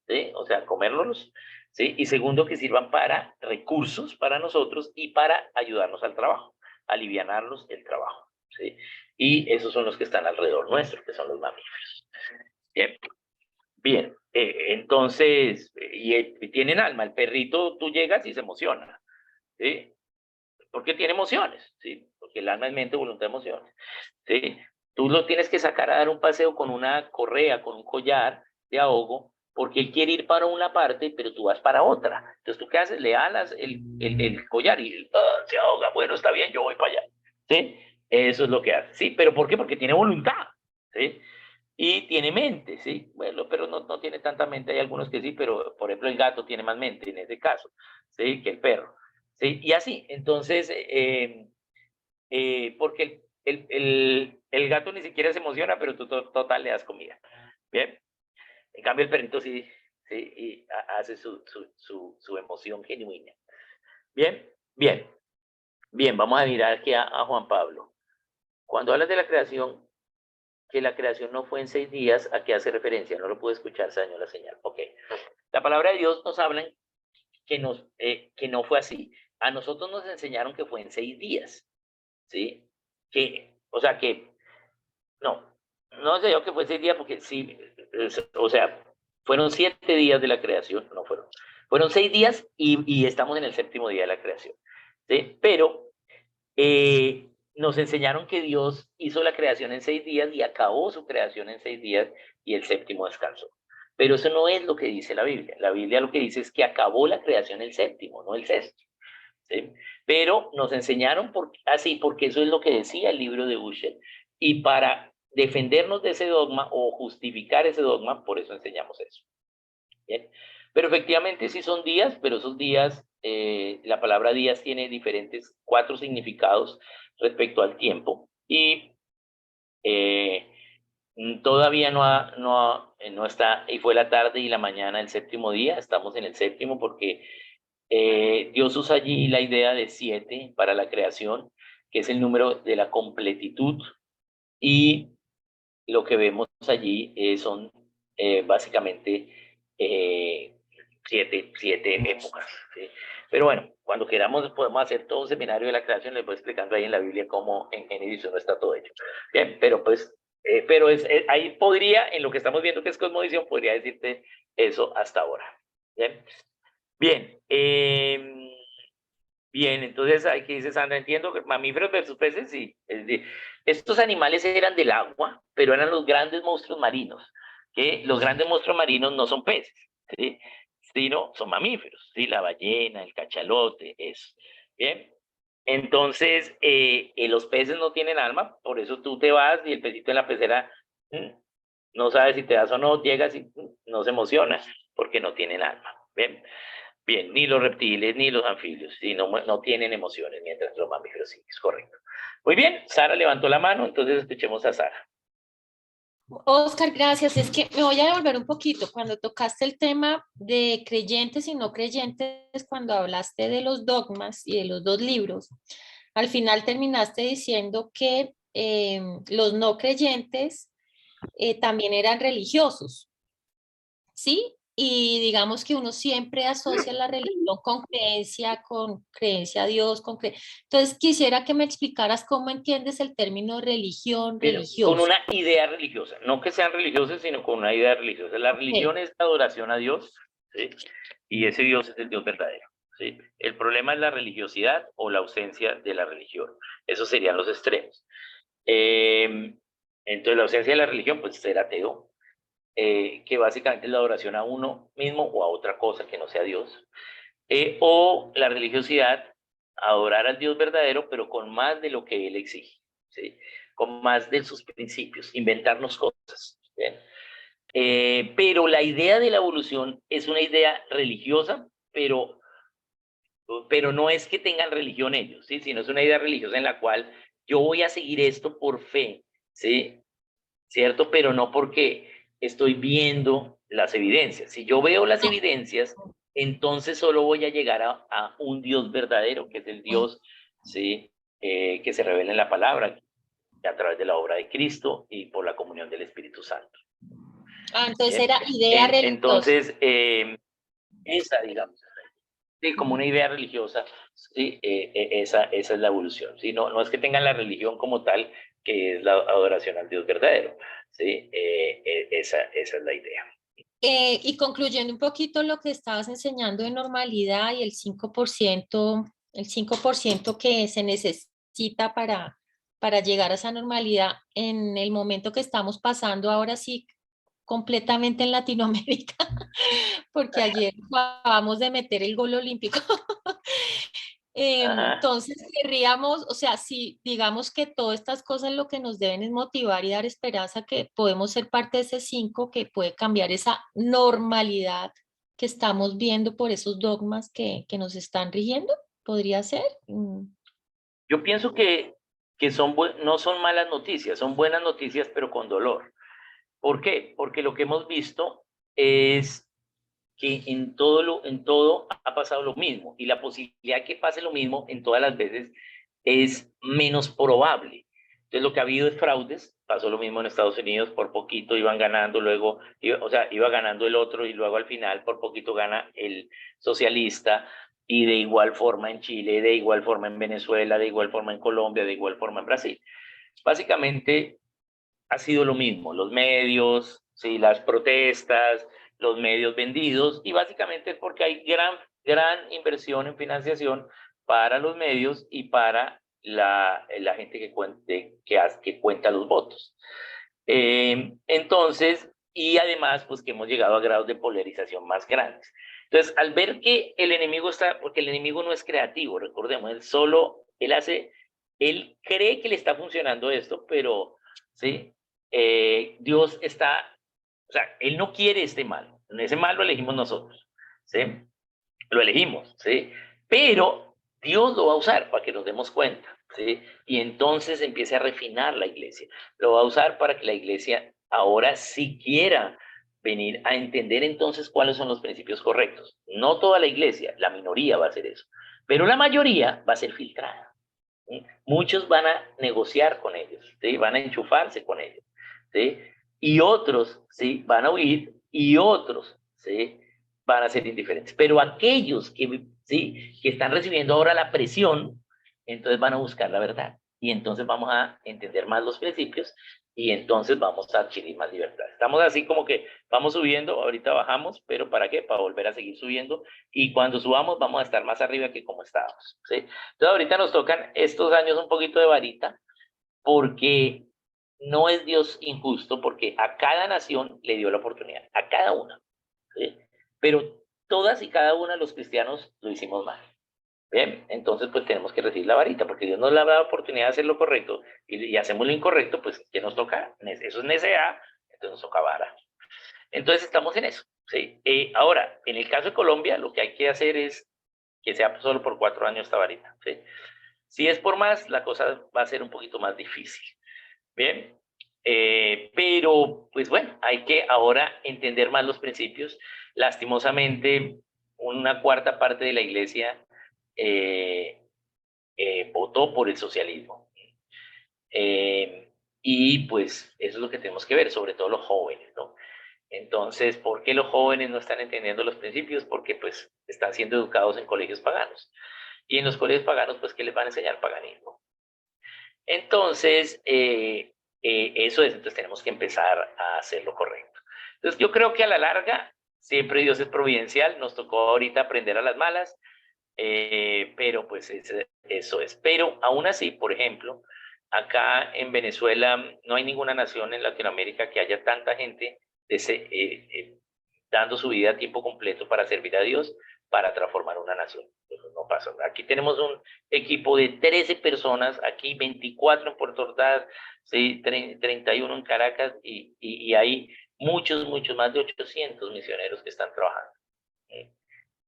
¿sí? O sea, comérnoslos, ¿sí? Y segundo, que sirvan para recursos para nosotros y para ayudarnos al trabajo, alivianarnos el trabajo, ¿sí? Y esos son los que están alrededor nuestro, que son los mamíferos. Bien. Bien, entonces, y tienen alma. El perrito, tú llegas y se emociona, ¿sí? Porque tiene emociones, ¿sí? Porque el alma es mente, voluntad, emociones, ¿sí? Tú lo tienes que sacar a dar un paseo con una correa, con un collar de ahogo, porque él quiere ir para una parte, pero tú vas para otra. Entonces, ¿tú qué haces? Le alas el collar y se ahoga. Bueno, está bien, yo voy para allá, ¿sí? Eso es lo que hace, ¿sí? ¿Pero por qué? Porque tiene voluntad, ¿sí? Y tiene mente, ¿sí? Bueno, pero no tiene tanta mente. Hay algunos que sí, pero por ejemplo el gato tiene más mente en ese caso, ¿sí? Que el perro, ¿sí? Y así, entonces, porque el gato ni siquiera se emociona, pero tú total le das comida, ¿bien? En cambio el perrito sí, sí, y hace su emoción genuina. ¿Bien? Bien, bien, vamos a mirar aquí a Juan Pablo. Cuando hablas de la creación, que la creación no fue en 6 días, ¿a qué hace referencia? No lo pude escuchar, se dañó la señal. Ok. La palabra de Dios nos habla que no fue así. A nosotros nos enseñaron que fue en 6 días, ¿sí? O sea, no sé yo que fue 6 días porque sí, o sea, fueron 7 días de la creación, no fueron. Fueron 6 días y estamos en el 7º día de la creación, ¿sí? Pero nos enseñaron que Dios hizo la creación en 6 días y acabó su creación en 6 días y el 7º descansó. Pero eso no es lo que dice la Biblia. La Biblia lo que dice es que acabó la creación el 7º, no el 6º. ¿Sí? Pero nos enseñaron así, porque eso es lo que decía el libro de Ushel. Y para defendernos de ese dogma o justificar ese dogma, por eso enseñamos eso. ¿Bien? Pero efectivamente sí son días, pero esos días, la palabra días tiene 4 significados respecto al tiempo. Y todavía no está, y fue la tarde y la mañana el 7º día, estamos en el 7º porque Dios usa allí la idea de 7 para la creación, que es el número de la completitud, y lo que vemos allí son básicamente 7 épocas, ¿sí? Pero bueno, cuando queramos podemos hacer todo un seminario de la creación, les voy explicando ahí en la Biblia cómo en Génesis no está todo hecho. Bien, pero pues, ahí podría, en lo que estamos viendo que es cosmovisión, podría decirte eso hasta ahora. Bien, bien, bien, entonces hay que dice Sandra, entiendo que mamíferos versus peces, sí. Estos animales eran del agua, pero eran los grandes monstruos marinos, que los grandes monstruos marinos no son peces, ¿sí? Sino son mamíferos, ¿sí? La ballena, el cachalote, eso. Bien, entonces los peces no tienen alma, por eso tú te vas y el pesito en la pecera no sabe si te das o no, llegas y no se emociona, porque no tienen alma. Bien. Bien, ni los reptiles ni los anfibios, ¿sí? No tienen emociones, mientras los mamíferos sí, es correcto. Muy bien, Sara levantó la mano, entonces escuchemos a Sara. Oscar, gracias. Es que me voy a devolver un poquito. Cuando tocaste el tema de creyentes y no creyentes, cuando hablaste de los dogmas y de los 2 libros, al final terminaste diciendo que los no creyentes también eran religiosos, ¿sí? Y digamos que uno siempre asocia la religión con creencia a Dios, Entonces quisiera que me explicaras cómo entiendes el término religión, Pero con religioso. una idea religiosa, no que sean religiosos, sino con una idea religiosa. La religión es la adoración a Dios, ¿sí? Y ese Dios es el Dios verdadero, ¿sí? El problema es la religiosidad o la ausencia de la religión. Esos serían los extremos. Entonces, la ausencia de la religión, pues ser ateo, que básicamente es la adoración a uno mismo o a otra cosa que no sea Dios, o la religiosidad, adorar al Dios verdadero, pero con más de lo que Él exige, ¿sí? Con más de sus principios, inventarnos cosas. ¿Bien? Pero la idea de la evolución es una idea religiosa, pero no es que tengan religión ellos, ¿sí? Sino es una idea religiosa en la cual yo voy a seguir esto por fe, ¿sí? ¿Cierto? Pero no porque estoy viendo las evidencias. Si yo veo las evidencias, entonces solo voy a llegar a un Dios verdadero, que es el Dios, ¿sí? Que se revela en la palabra, a través de la obra de Cristo y por la comunión del Espíritu Santo. Entonces ¿Bien? era idea religiosa. Entonces, esa, digamos, sí, como una idea religiosa, sí, esa es la evolución. ¿Sí? No es que tengan la religión como tal, que es la adoración al Dios verdadero. ¿Sí? Esa es la idea. Y concluyendo un poquito lo que estabas enseñando de normalidad y el 5% que se necesita para llegar a esa normalidad en el momento que estamos pasando ahora sí completamente en Latinoamérica, porque ayer acabamos de meter el gol olímpico. Ajá. Entonces querríamos, o sea, si digamos que todas estas cosas lo que nos deben es motivar y dar esperanza que podemos ser parte de ese 5 que puede cambiar esa normalidad que estamos viendo por esos dogmas que nos están rigiendo, ¿podría ser? Yo pienso que no son malas noticias, son buenas noticias, pero con dolor. ¿Por qué? Porque lo que hemos visto es que en todo ha pasado lo mismo, y la posibilidad que pase lo mismo en todas las veces es menos probable. Entonces lo que ha habido es fraudes, pasó lo mismo en Estados Unidos, por poquito iban ganando, luego, iba ganando el otro y luego al final por poquito gana el socialista, y de igual forma en Chile, de igual forma en Venezuela, de igual forma en Colombia, de igual forma en Brasil. Básicamente ha sido lo mismo, los medios, sí, las protestas, los medios vendidos, y básicamente es porque hay gran inversión en financiación para los medios y para la gente que cuenta los votos. Entonces, y además, pues que hemos llegado a grados de polarización más grandes. Entonces, al ver que el enemigo está, porque el enemigo no es creativo, recordemos, él cree que le está funcionando esto, pero, ¿sí? Dios está, o sea, él no quiere este mal. Ese mal lo elegimos nosotros, ¿sí? Lo elegimos, ¿sí? Pero Dios lo va a usar para que nos demos cuenta, ¿sí? Y entonces empiece a refinar la iglesia. Lo va a usar para que la iglesia ahora sí quiera venir a entender entonces cuáles son los principios correctos. No toda la iglesia, la minoría va a hacer eso, pero la mayoría va a ser filtrada, ¿sí? Muchos van a negociar con ellos, ¿sí? Van a enchufarse con ellos, ¿sí? Y otros, ¿sí? Van a huir, y otros, ¿sí? Van a ser indiferentes. Pero aquellos que, ¿sí? Que están recibiendo ahora la presión, entonces van a buscar la verdad. Y entonces vamos a entender más los principios, y entonces vamos a adquirir más libertad. Estamos así como que vamos subiendo, ahorita bajamos, pero ¿para qué? Para volver a seguir subiendo, y cuando subamos vamos a estar más arriba que como estábamos, ¿sí? Entonces ahorita nos tocan estos años un poquito de varita, porque no es Dios injusto, porque a cada nación le dio la oportunidad, a cada una, ¿sí? Pero todas y cada una de los cristianos lo hicimos mal. Bien, entonces pues tenemos que recibir la varita, porque Dios nos da la oportunidad de hacer lo correcto, y hacemos lo incorrecto, pues ¿qué nos toca? Eso es necedad, entonces nos toca vara. Entonces estamos en eso, ¿sí? Ahora, en el caso de Colombia, lo que hay que hacer es que sea solo por 4 años esta varita, ¿sí? Si es por más, la cosa va a ser un poquito más difícil. Bien, pero pues bueno, hay que ahora entender más los principios. Lastimosamente, una cuarta parte de la iglesia votó por el socialismo. Y pues eso es lo que tenemos que ver, sobre todo los jóvenes, ¿no? Entonces, ¿por qué los jóvenes no están entendiendo los principios? Porque pues están siendo educados en colegios paganos. Y en los colegios paganos, pues, ¿qué les van a enseñar? Paganismo. Entonces, eso es, entonces tenemos que empezar a hacer lo correcto. Entonces, yo creo que a la larga, siempre Dios es providencial, nos tocó ahorita aprender a las malas, pero pues eso es. Pero aún así, por ejemplo, acá en Venezuela no hay ninguna nación en Latinoamérica que haya tanta gente dando su vida a tiempo completo para servir a Dios, para transformar una nación. Eso no pasa. Aquí tenemos un equipo de 13 personas, aquí 24 en Puerto Ordaz, ¿sí? 31 en Caracas, y hay muchos, más de 800 misioneros que están trabajando.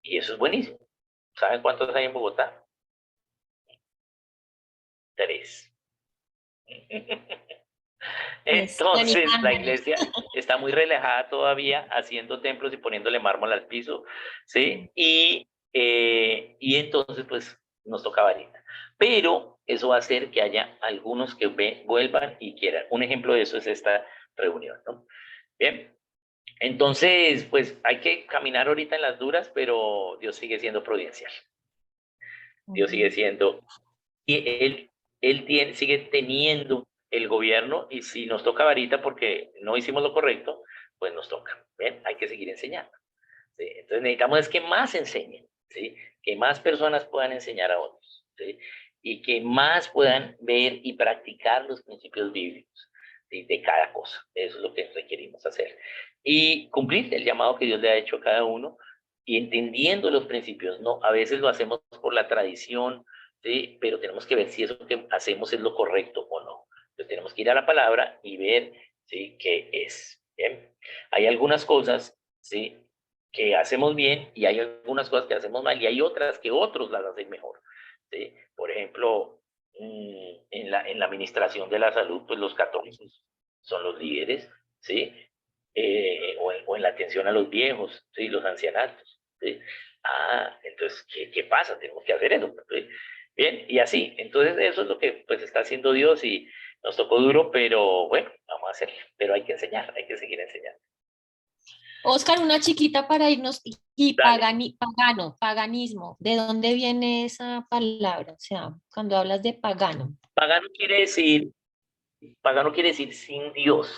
Y eso es buenísimo. ¿Saben cuántos hay en Bogotá? 3. Entonces, la Organizándonos. iglesia está muy relajada todavía, haciendo templos y poniéndole mármol al piso, ¿sí? Y entonces, pues, nos toca varita. Pero eso va a hacer que haya algunos que vuelvan y quieran. Un ejemplo de eso es esta reunión, ¿no? Bien. Entonces, pues, hay que caminar ahorita en las duras, pero Dios sigue siendo providencial. Dios sigue siendo, y sigue teniendo el gobierno, y si nos toca varita porque no hicimos lo correcto, pues nos toca. ¿Ven? Hay que seguir enseñando, ¿sí? Entonces necesitamos es que más enseñen, ¿sí? Que más personas puedan enseñar a otros, ¿sí? Y que más puedan ver y practicar los principios bíblicos, ¿sí? De cada cosa. Eso es lo que requerimos hacer. Y cumplir el llamado que Dios le ha hecho a cada uno, y entendiendo los principios, ¿no? A veces lo hacemos por la tradición, ¿sí? Pero tenemos que ver si eso que hacemos es lo correcto o no. Entonces tenemos que ir a la palabra y ver, ¿sí? ¿Qué es? ¿Bien? Hay algunas cosas, ¿sí? Que hacemos bien y hay algunas cosas que hacemos mal y hay otras que otros las hacen mejor, ¿sí? Por ejemplo, en la administración de la salud, pues los católicos son los líderes, ¿sí? O en la atención a los viejos, ¿sí? Los ancianatos, ¿sí? Entonces, ¿qué pasa? Tenemos que hacer eso, ¿sí? Bien, y así. Entonces, eso es lo que pues está haciendo Dios y nos tocó duro, pero bueno, vamos a hacerlo. Pero hay que enseñar, hay que seguir enseñando. Oscar, una chiquita para irnos y Dale. paganismo. ¿De dónde viene esa palabra? O sea, cuando hablas de pagano. Pagano quiere decir sin Dios,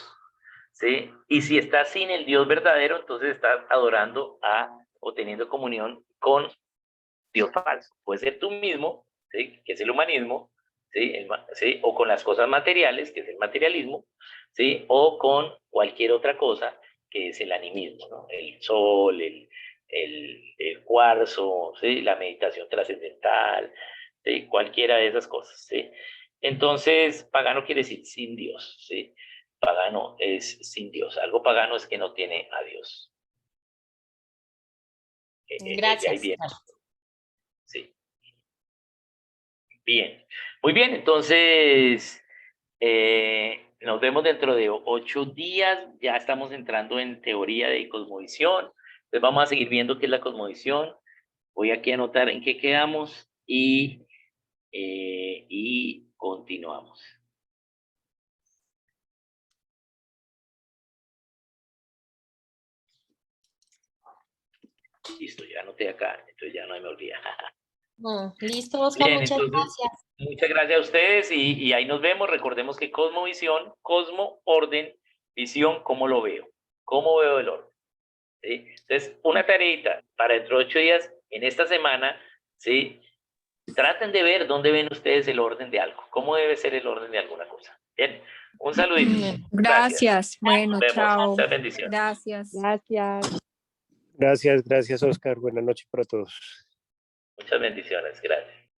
¿sí? Y si estás sin el Dios verdadero, entonces estás adorando o teniendo comunión con Dios falso. Puede ser tú mismo, ¿sí? Que es el humanismo, ¿sí? ¿Sí? O con las cosas materiales, que es el materialismo, ¿sí? O con cualquier otra cosa, que es el animismo, ¿no? El sol, el cuarzo, ¿sí? La meditación trascendental, ¿sí? Cualquiera de esas cosas, ¿sí? Entonces, pagano quiere decir sin Dios, ¿sí? Pagano es sin Dios. Algo pagano es que no tiene a Dios. De ahí Gracias. viene, sí. Bien, muy bien, entonces nos vemos dentro de 8 días, ya estamos entrando en teoría de cosmovisión, entonces vamos a seguir viendo qué es la cosmovisión, voy aquí a anotar en qué quedamos y continuamos. Listo, ya anoté acá, entonces ya no me olvida. Listo, Oscar, Bien, muchas entonces, gracias. muchas gracias a ustedes y ahí nos vemos. Recordemos que cosmovisión, cosmo, orden, visión, ¿cómo lo veo? ¿Cómo veo el orden? ¿Sí? Entonces, una tareita para dentro de 8 días, en esta semana, ¿sí? Traten de ver dónde ven ustedes el orden de algo, cómo debe ser el orden de alguna cosa. Bien, un saludito. Bien. Gracias. Bueno, Nos vemos. chao. Muchas bendiciones. Gracias. Gracias, Oscar. Buenas noches para todos. Muchas bendiciones. Gracias.